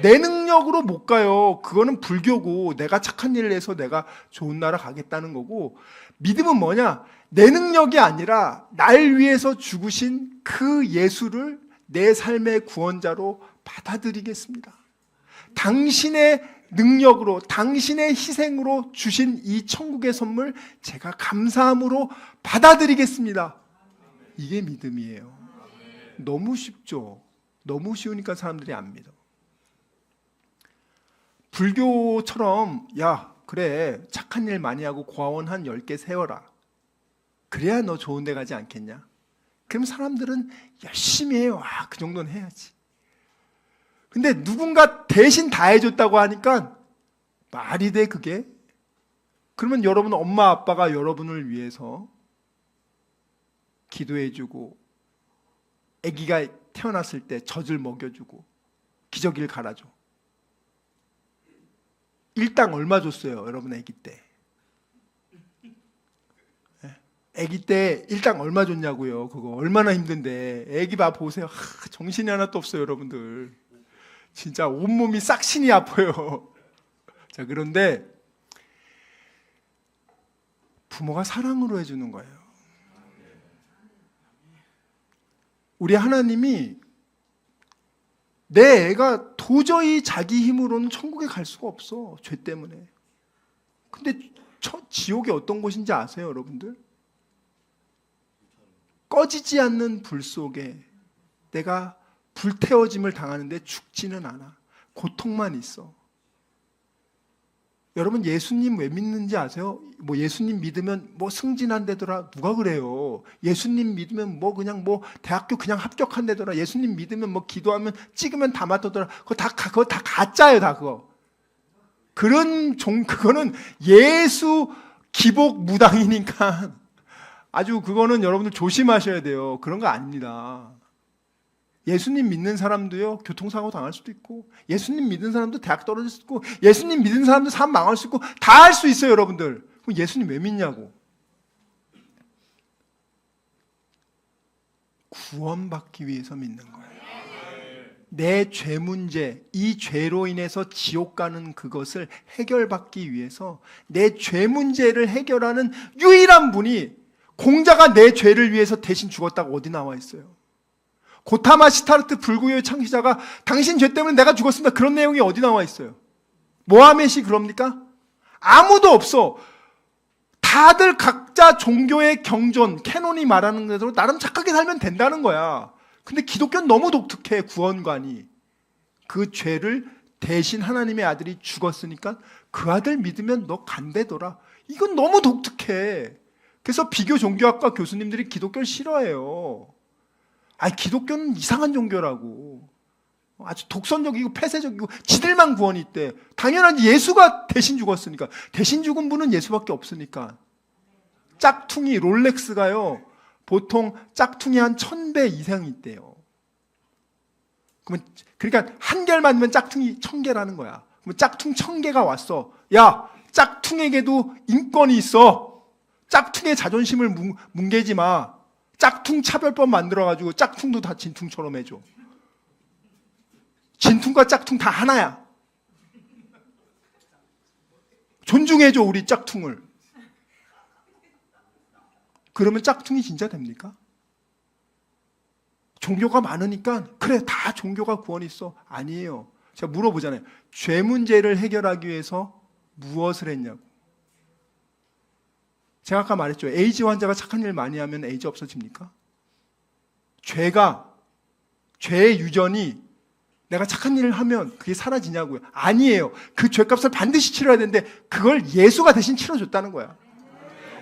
내 능력으로 못 가요. 그거는 불교고 내가 착한 일을 해서 내가 좋은 나라 가겠다는 거고, 믿음은 뭐냐? 내 능력이 아니라 날 위해서 죽으신 그 예수를 내 삶의 구원자로 받아들이겠습니다. 당신의 능력으로, 당신의 희생으로 주신 이 천국의 선물 제가 감사함으로 받아들이겠습니다. 이게 믿음이에요. 너무 쉽죠? 너무 쉬우니까 사람들이 안 믿어. 불교처럼 야 그래 착한 일 많이 하고 고아원 한 10개 세워라. 그래야 너 좋은 데 가지 않겠냐? 그럼 사람들은 열심히 해요. 아, 그 정도는 해야지. 근데 누군가 대신 다 해줬다고 하니까 말이 돼 그게? 그러면 여러분 엄마 아빠가 여러분을 위해서 기도해주고 아기가 태어났을 때 젖을 먹여주고 기저귀를 갈아줘. 일당 얼마 줬어요? 여러분 아기 때. 아기 때 일당 얼마 줬냐고요. 그거 얼마나 힘든데. 아기 봐 보세요. 정신이 하나도 없어요, 여러분들. 진짜 온몸이 싹신이 아파요. 자, 그런데 부모가 사랑으로 해주는 거예요. 우리 하나님이 내 애가 도저히 자기 힘으로는 천국에 갈 수가 없어. 죄 때문에. 근데 지옥이 어떤 곳인지 아세요, 여러분들? 꺼지지 않는 불 속에 내가 불태워짐을 당하는데 죽지는 않아. 고통만 있어. 여러분 예수님 왜 믿는지 아세요? 뭐 예수님 믿으면 뭐 승진한다더라. 누가 그래요? 예수님 믿으면 뭐 그냥 뭐 대학교 그냥 합격한다더라. 예수님 믿으면 뭐 기도하면 찍으면 다 맞더라. 그거 다 가짜예요, 다 그거. 그거는 예수 기복 무당이니까 아주 그거는 여러분들 조심하셔야 돼요. 그런 거 아닙니다. 예수님 믿는 사람도요 교통사고 당할 수도 있고, 예수님 믿는 사람도 대학 떨어질 수도 있고, 예수님 믿는 사람도 삶 망할 수 있고, 다 할 수 있어요, 여러분들. 그럼 예수님 왜 믿냐고. 구원받기 위해서 믿는 거예요. 내 죄 문제, 이 죄로 인해서 지옥 가는 그것을 해결받기 위해서 내 죄 문제를 해결하는 유일한 분이, 공자가 내 죄를 위해서 대신 죽었다고 어디 나와 있어요? 고타마 시타르트 불구의 창시자가 당신 죄 때문에 내가 죽었습니다, 그런 내용이 어디 나와 있어요? 모하멧이 그럽니까? 아무도 없어. 다들 각자 종교의 경전, 캐논이 말하는 대로 나름 착하게 살면 된다는 거야. 근데 기독교는 너무 독특해, 구원관이. 그 죄를 대신 하나님의 아들이 죽었으니까 그 아들 믿으면 너 간대더라. 이건 너무 독특해. 그래서 비교 종교학과 교수님들이 기독교를 싫어해요. 아니, 기독교는 이상한 종교라고. 아주 독선적이고 폐쇄적이고 지들만 구원이 있대. 당연하지, 예수가 대신 죽었으니까. 대신 죽은 분은 예수밖에 없으니까. 짝퉁이, 롤렉스가요, 보통 짝퉁이 한 1000배 이상이 있대요. 그러니까 한 개를 만들면 짝퉁이 1000개라는 거야. 그럼 짝퉁 1000개가 왔어. 야, 짝퉁에게도 인권이 있어. 짝퉁의 자존심을 뭉개지 마. 짝퉁 차별법 만들어가지고 짝퉁도 다 진퉁처럼 해줘. 진퉁과 짝퉁 다 하나야. 존중해줘, 우리 짝퉁을. 그러면 짝퉁이 진짜 됩니까? 종교가 많으니까 그래, 다 종교가 구원이 있어. 아니에요. 제가 물어보잖아요. 죄 문제를 해결하기 위해서 무엇을 했냐고. 제가 아까 말했죠. 에이즈 환자가 착한 일 많이 하면 에이즈 없어집니까? 죄의 유전이 내가 착한 일을 하면 그게 사라지냐고요. 아니에요. 그 죄값을 반드시 치러야 되는데 그걸 예수가 대신 치러줬다는 거야.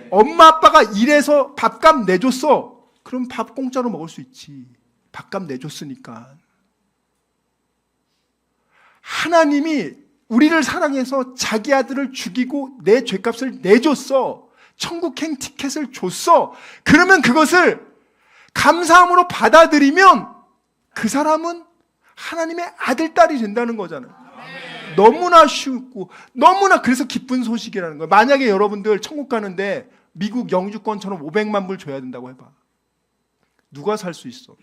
엄마 아빠가 일해서 밥값 내줬어. 그럼 밥 공짜로 먹을 수 있지. 밥값 내줬으니까. 하나님이 우리를 사랑해서 자기 아들을 죽이고 내 죄값을 내줬어. 천국행 티켓을 줬어. 그러면 그것을 감사함으로 받아들이면 그 사람은 하나님의 아들, 딸이 된다는 거잖아요. 너무나 쉽고 너무나 그래서 기쁜 소식이라는 거예요. 만약에 여러분들 천국 가는데 미국 영주권처럼 500만 불 줘야 된다고 해봐. 누가 살 수 있어?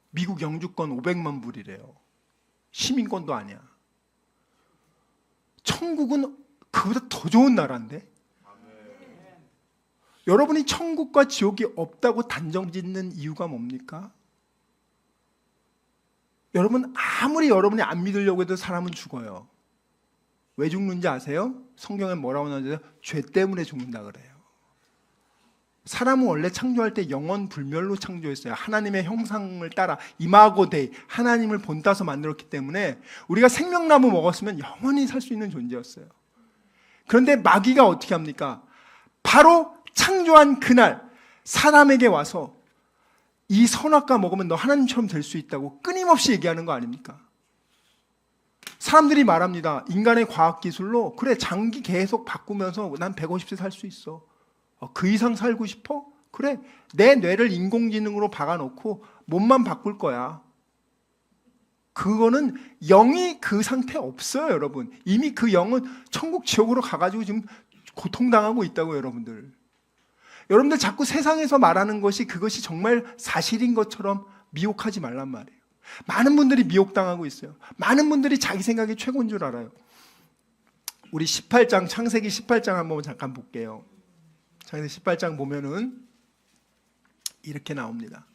미국 영주권 500만 불이래요. 시민권도 아니야. 천국은 그보다 더 좋은 나라인데? 여러분이 천국과 지옥이 없다고 단정짓는 이유가 뭡니까? 여러분, 아무리 여러분이 안 믿으려고 해도 사람은 죽어요. 왜 죽는지 아세요? 성경에 뭐라고 나오는지 아세요? 죄 때문에 죽는다 그래요. 사람은 원래 창조할 때 영원 불멸로 창조했어요. 하나님의 형상을 따라 이마고 데이, 하나님을 본따서 만들었기 때문에 우리가 생명나무 먹었으면 영원히 살 수 있는 존재였어요. 그런데 마귀가 어떻게 합니까? 바로 창조한 그날 사람에게 와서 이 선악과 먹으면 너 하나님처럼 될 수 있다고 끊임없이 얘기하는 거 아닙니까? 사람들이 말합니다. 인간의 과학기술로 그래, 장기 계속 바꾸면서 난 150세 살 수 있어. 그 이상 살고 싶어? 그래, 내 뇌를 인공지능으로 박아놓고 몸만 바꿀 거야. 그거는 영이 그 상태 없어요, 여러분. 이미 그 영은 천국 지옥으로 가가지고 지금 고통당하고 있다고, 여러분들. 여러분들 자꾸 세상에서 말하는 것이 그것이 정말 사실인 것처럼 미혹하지 말란 말이에요. 많은 분들이 미혹당하고 있어요. 많은 분들이 자기 생각이 최고인 줄 알아요. 우리 18장, 창세기 18장 한번 잠깐 볼게요. 창세기 18장 보면은 이렇게 나옵니다.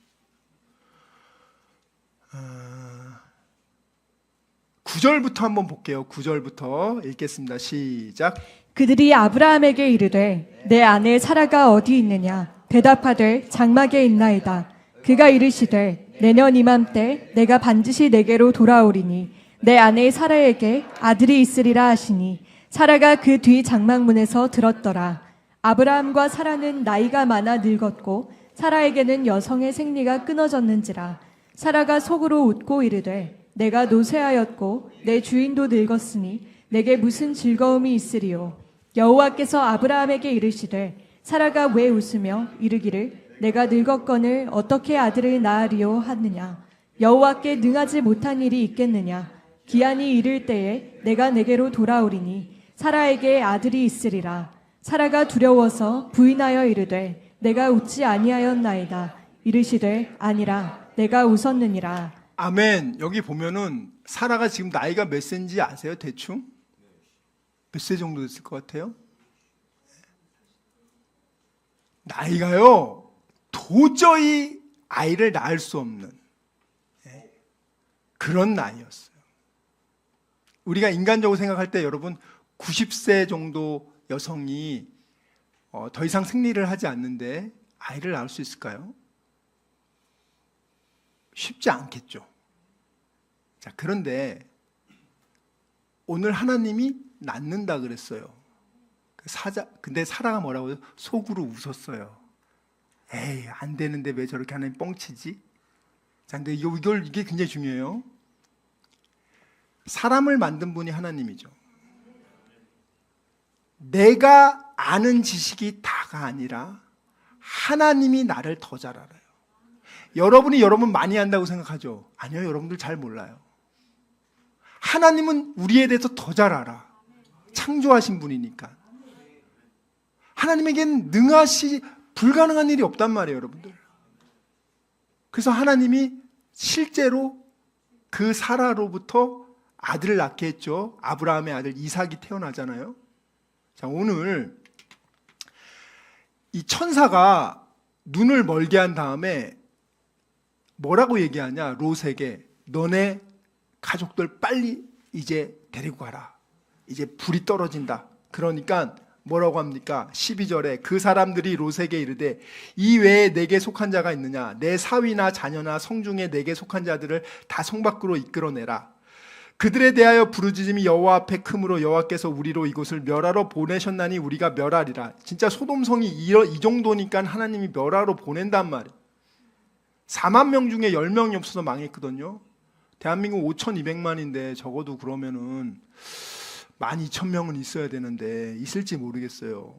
9절부터 한번 볼게요. 9절부터 읽겠습니다. 시작. 그들이 아브라함에게 이르되 내 아내 사라가 어디 있느냐 대답하되 장막에 있나이다. 그가 이르시되 내년 이맘때 내가 반드시 내게로 돌아오리니 내 아내 사라에게 아들이 있으리라 하시니 사라가 그 뒤 장막문에서 들었더라. 아브라함과 사라는 나이가 많아 늙었고 사라에게는 여성의 생리가 끊어졌는지라. 사라가 속으로 웃고 이르되 내가 노쇠하였고 내 주인도 늙었으니 내게 무슨 즐거움이 있으리요. 여호와께서 아브라함에게 이르시되 사라가 왜 웃으며 이르기를 내가 늙었거늘 어떻게 아들을 낳으리요 하느냐. 여호와께 능하지 못한 일이 있겠느냐. 기한이 이를 때에 내가 내게로 돌아오리니 사라에게 아들이 있으리라. 사라가 두려워서 부인하여 이르되 내가 웃지 아니하였나이다. 이르시되 아니라 내가 웃었느니라. 아멘. 여기 보면은 사라가 지금 나이가 몇 세인지 아세요? 대충? 몇 세 정도 됐을 것 같아요? 나이가요, 도저히 아이를 낳을 수 없는 그런 나이였어요. 우리가 인간적으로 생각할 때 여러분 90세 정도 여성이 더 이상 생리를 하지 않는데 아이를 낳을 수 있을까요? 쉽지 않겠죠. 자, 그런데 오늘 하나님이 낳는다 그랬어요. 근데 사라가 뭐라고요? 속으로 웃었어요. 에이, 안 되는데 왜 저렇게 하나님 뻥치지? 자, 근데 이게 굉장히 중요해요. 사람을 만든 분이 하나님이죠. 내가 아는 지식이 다가 아니라 하나님이 나를 더 잘 알아요. 여러분이 여러분 많이 안다고 생각하죠? 아니요, 여러분들 잘 몰라요. 하나님은 우리에 대해서 더 잘 알아. 창조하신 분이니까. 하나님에겐 불가능한 일이 없단 말이에요, 여러분들. 그래서 하나님이 실제로 그 사라로부터 아들을 낳게 했죠. 아브라함의 아들 이삭이 태어나잖아요. 자, 오늘 이 천사가 눈을 멀게 한 다음에 뭐라고 얘기하냐? 롯에게 너네 가족들 빨리 이제 데리고 가라. 이제 불이 떨어진다. 그러니까 뭐라고 합니까? 12절에 그 사람들이 롯에게 이르되 이 외에 내게 속한 자가 있느냐? 내 사위나 자녀나 성중에 내게 속한 자들을 다 성 밖으로 이끌어내라. 그들에 대하여 부르짖음이 여호와 앞에 크므로 여호와께서 우리로 이곳을 멸하러 보내셨나니 우리가 멸하리라. 진짜 소돔성이 이 정도니까 하나님이 멸하러 보낸단 말이에요. 4만 명 중에 10명이 없어서 망했거든요. 대한민국 5,200만인데 적어도 그러면은 12,000명은 있어야 되는데 있을지 모르겠어요.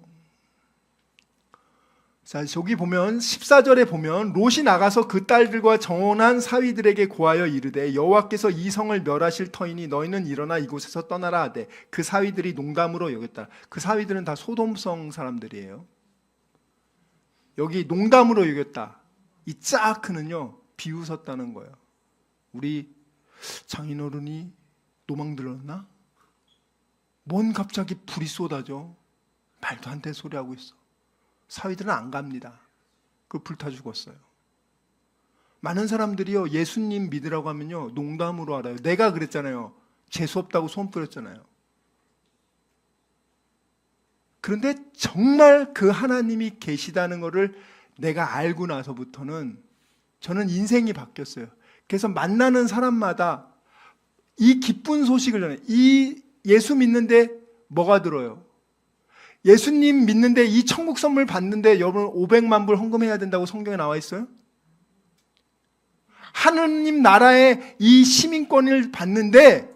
자, 저기 보면 14절에 보면 롯이 나가서 그 딸들과 정혼한 사위들에게 고하여 이르되 여호와께서 이 성을 멸하실 터이니 너희는 일어나 이곳에서 떠나라 하되 그 사위들이 농담으로 여겼다. 그 사위들은 다 소돔성 사람들이에요. 여기 농담으로 여겼다. 이 짜크는요 비웃었다는 거예요. 우리 장인어른이 노망 들었나? 뭔 갑자기 불이 쏟아져? 말도 안 되는 소리 하고 있어. 사위들은 안 갑니다. 그 불타 죽었어요. 많은 사람들이요 예수님 믿으라고 하면요 농담으로 알아요. 내가 그랬잖아요. 재수 없다고 소문 뿌렸잖아요. 그런데 정말 그 하나님이 계시다는 것을 내가 알고 나서부터는 저는 인생이 바뀌었어요. 그래서 만나는 사람마다 이 기쁜 소식을 전해. 이 예수 믿는데 뭐가 들어요? 예수님 믿는데 이 천국 선물 받는데 여러분 500만 불 헌금해야 된다고 성경에 나와 있어요? 하느님 나라의 이 시민권을 받는데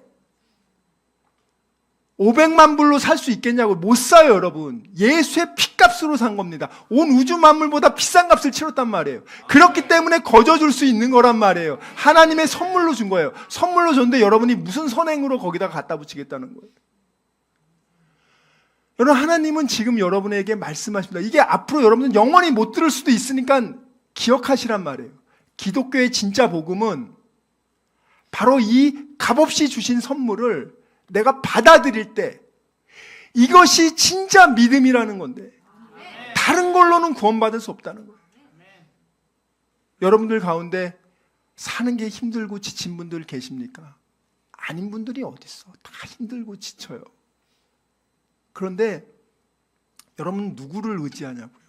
500만 불로 살 수 있겠냐고. 못 사요, 여러분. 예수의 피값으로 산 겁니다. 온 우주 만물보다 비싼 값을 치렀단 말이에요. 그렇기 때문에 거저줄 수 있는 거란 말이에요. 하나님의 선물로 준 거예요. 선물로 줬는데 여러분이 무슨 선행으로 거기다 갖다 붙이겠다는 거예요. 여러분, 하나님은 지금 여러분에게 말씀하십니다. 이게 앞으로 여러분은 영원히 못 들을 수도 있으니까 기억하시란 말이에요. 기독교의 진짜 복음은 바로 이 값없이 주신 선물을 내가 받아들일 때 이것이 진짜 믿음이라는 건데 다른 걸로는 구원받을 수 없다는 거예요. 여러분들 가운데 사는 게 힘들고 지친 분들 계십니까? 아닌 분들이 어디 있어? 다 힘들고 지쳐요. 그런데 여러분 누구를 의지하냐고요?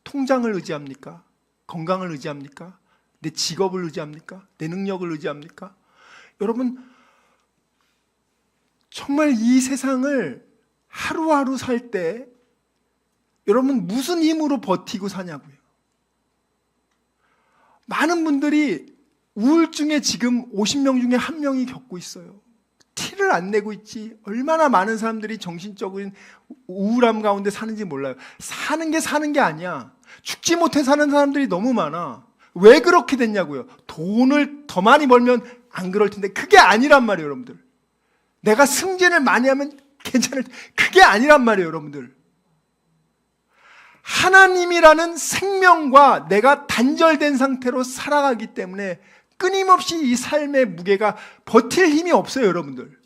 통장을 의지합니까? 건강을 의지합니까? 내 직업을 의지합니까? 내 능력을 의지합니까? 여러분 정말 이 세상을 하루하루 살 때 여러분 무슨 힘으로 버티고 사냐고요? 많은 분들이 우울증에 지금 50명 중에 1명이 겪고 있어요. 티를 안 내고 있지. 얼마나 많은 사람들이 정신적인 우울함 가운데 사는지 몰라요. 사는 게 아니야. 죽지 못해 사는 사람들이 너무 많아. 왜 그렇게 됐냐고요? 돈을 더 많이 벌면 안 그럴 텐데 그게 아니란 말이에요, 여러분들. 내가 승진을 많이 하면 괜찮을 텐데 그게 아니란 말이에요, 여러분들. 하나님이라는 생명과 내가 단절된 상태로 살아가기 때문에 끊임없이 이 삶의 무게가 버틸 힘이 없어요, 여러분들.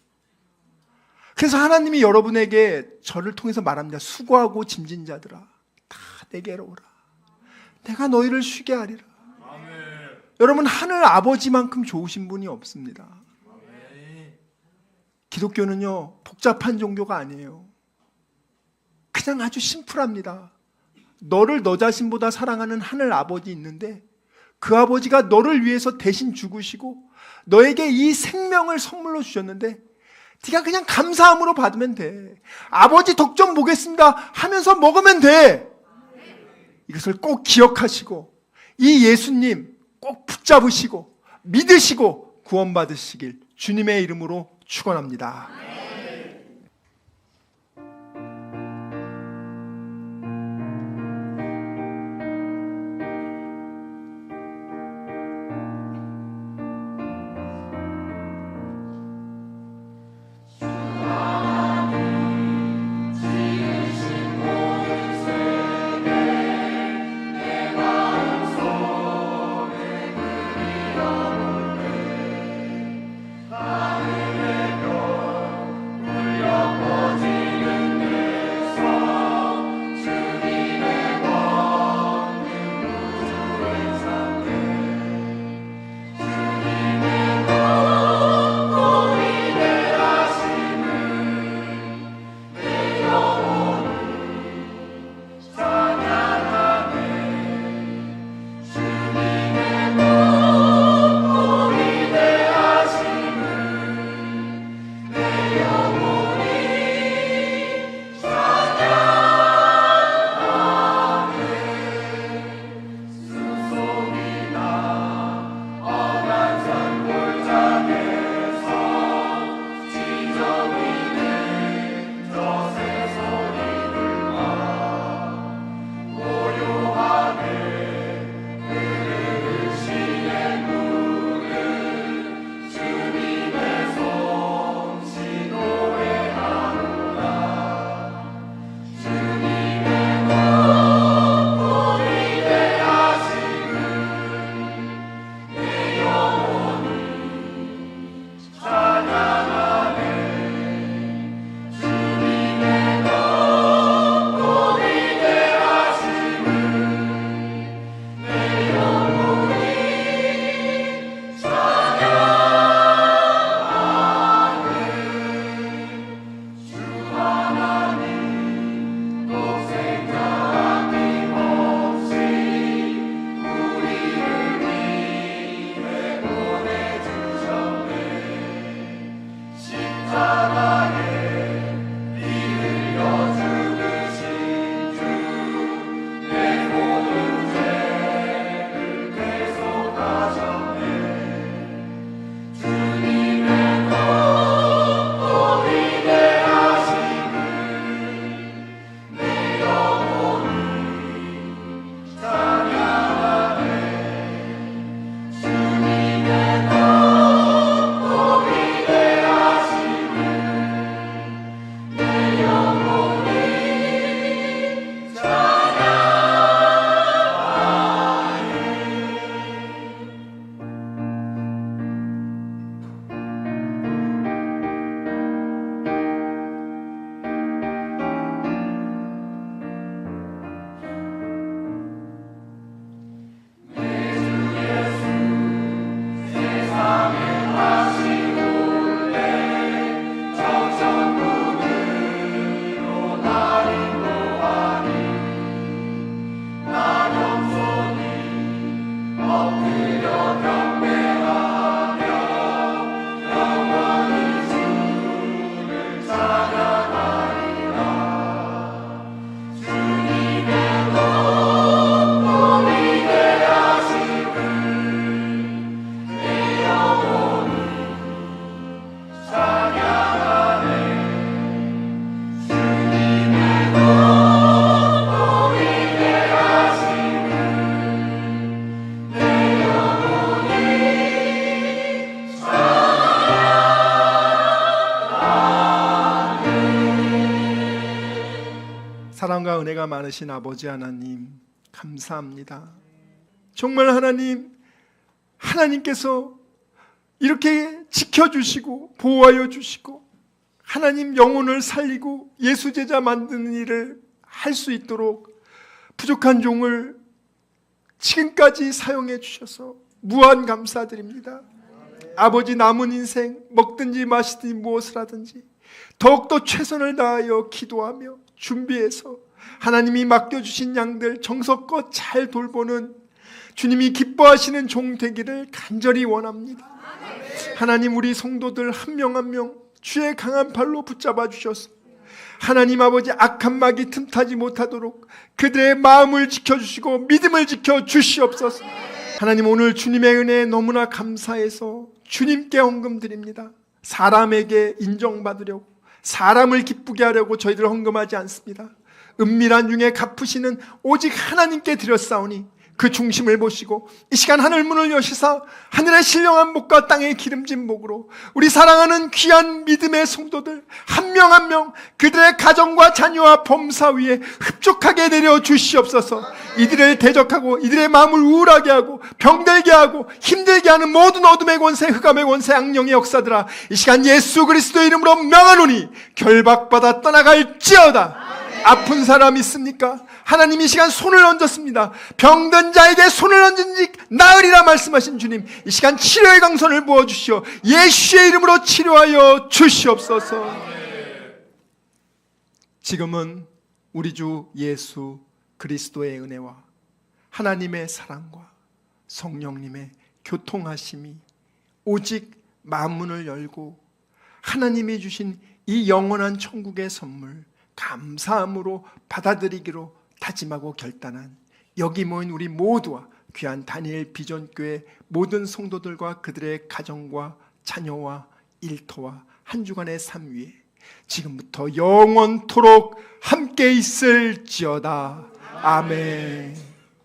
그래서 하나님이 여러분에게 저를 통해서 말합니다. 수고하고 짐진 자들아, 다 내게로 오라. 내가 너희를 쉬게 하리라. 여러분, 하늘 아버지만큼 좋으신 분이 없습니다. 기독교는요, 복잡한 종교가 아니에요. 그냥 아주 심플합니다. 너를 너 자신보다 사랑하는 하늘 아버지 있는데 그 아버지가 너를 위해서 대신 죽으시고 너에게 이 생명을 선물로 주셨는데 네가 그냥 감사함으로 받으면 돼. 아버지 덕 좀 보겠습니다 하면서 먹으면 돼. 이것을 꼭 기억하시고 이 예수님 꼭 붙잡으시고 믿으시고 구원받으시길 주님의 이름으로 축원합니다. 사랑과 은혜가 많으신 아버지 하나님, 감사합니다. 정말 하나님, 하나님께서 이렇게 지켜주시고 보호하여 주시고 하나님 영혼을 살리고 예수 제자 만드는 일을 할 수 있도록 부족한 종을 지금까지 사용해 주셔서 무한 감사드립니다. 아버지, 남은 인생 먹든지 마시든지 무엇을 하든지 더욱더 최선을 다하여 기도하며 준비해서 하나님이 맡겨주신 양들 정성껏 잘 돌보는 주님이 기뻐하시는 종 되기를 간절히 원합니다. 하나님, 우리 성도들 한 명 한 명 주의 강한 팔로 붙잡아 주셔서 하나님 아버지 악한 막이 틈타지 못하도록 그들의 마음을 지켜주시고 믿음을 지켜 주시옵소서. 하나님, 오늘 주님의 은혜에 너무나 감사해서 주님께 헌금 드립니다. 사람에게 인정받으려고, 사람을 기쁘게 하려고 저희들 헌금하지 않습니다. 은밀한 중에 갚으시는 오직 하나님께 드렸사오니 그 중심을 보시고 이 시간 하늘 문을 여시사 하늘의 신령한 목과 땅의 기름진 목으로 우리 사랑하는 귀한 믿음의 성도들 한 명 한 명 그들의 가정과 자녀와 범사 위에 흡족하게 내려 주시옵소서. 이들을 대적하고 이들의 마음을 우울하게 하고 병들게 하고 힘들게 하는 모든 어둠의 권세, 흑암의 권세, 악령의 역사들아, 이 시간 예수 그리스도의 이름으로 명하노니 결박받아 떠나갈지어다. 아픈 사람 있습니까? 하나님 이 시간 손을 얹었습니다. 병든 자에게 손을 얹은지 나으리라 말씀하신 주님, 이 시간 치료의 강선을 부어주시오. 예수의 이름으로 치료하여 주시옵소서. 지금은 우리 주 예수 그리스도의 은혜와 하나님의 사랑과 성령님의 교통하심이 오직 만문을 열고 하나님이 주신 이 영원한 천국의 선물 감사함으로 받아들이기로 다짐하고 결단한 여기 모인 우리 모두와 귀한 다니엘 비전교회 모든 성도들과 그들의 가정과 자녀와 일터와 한 주간의 삶 위에 지금부터 영원토록 함께 있을지어다. 아멘.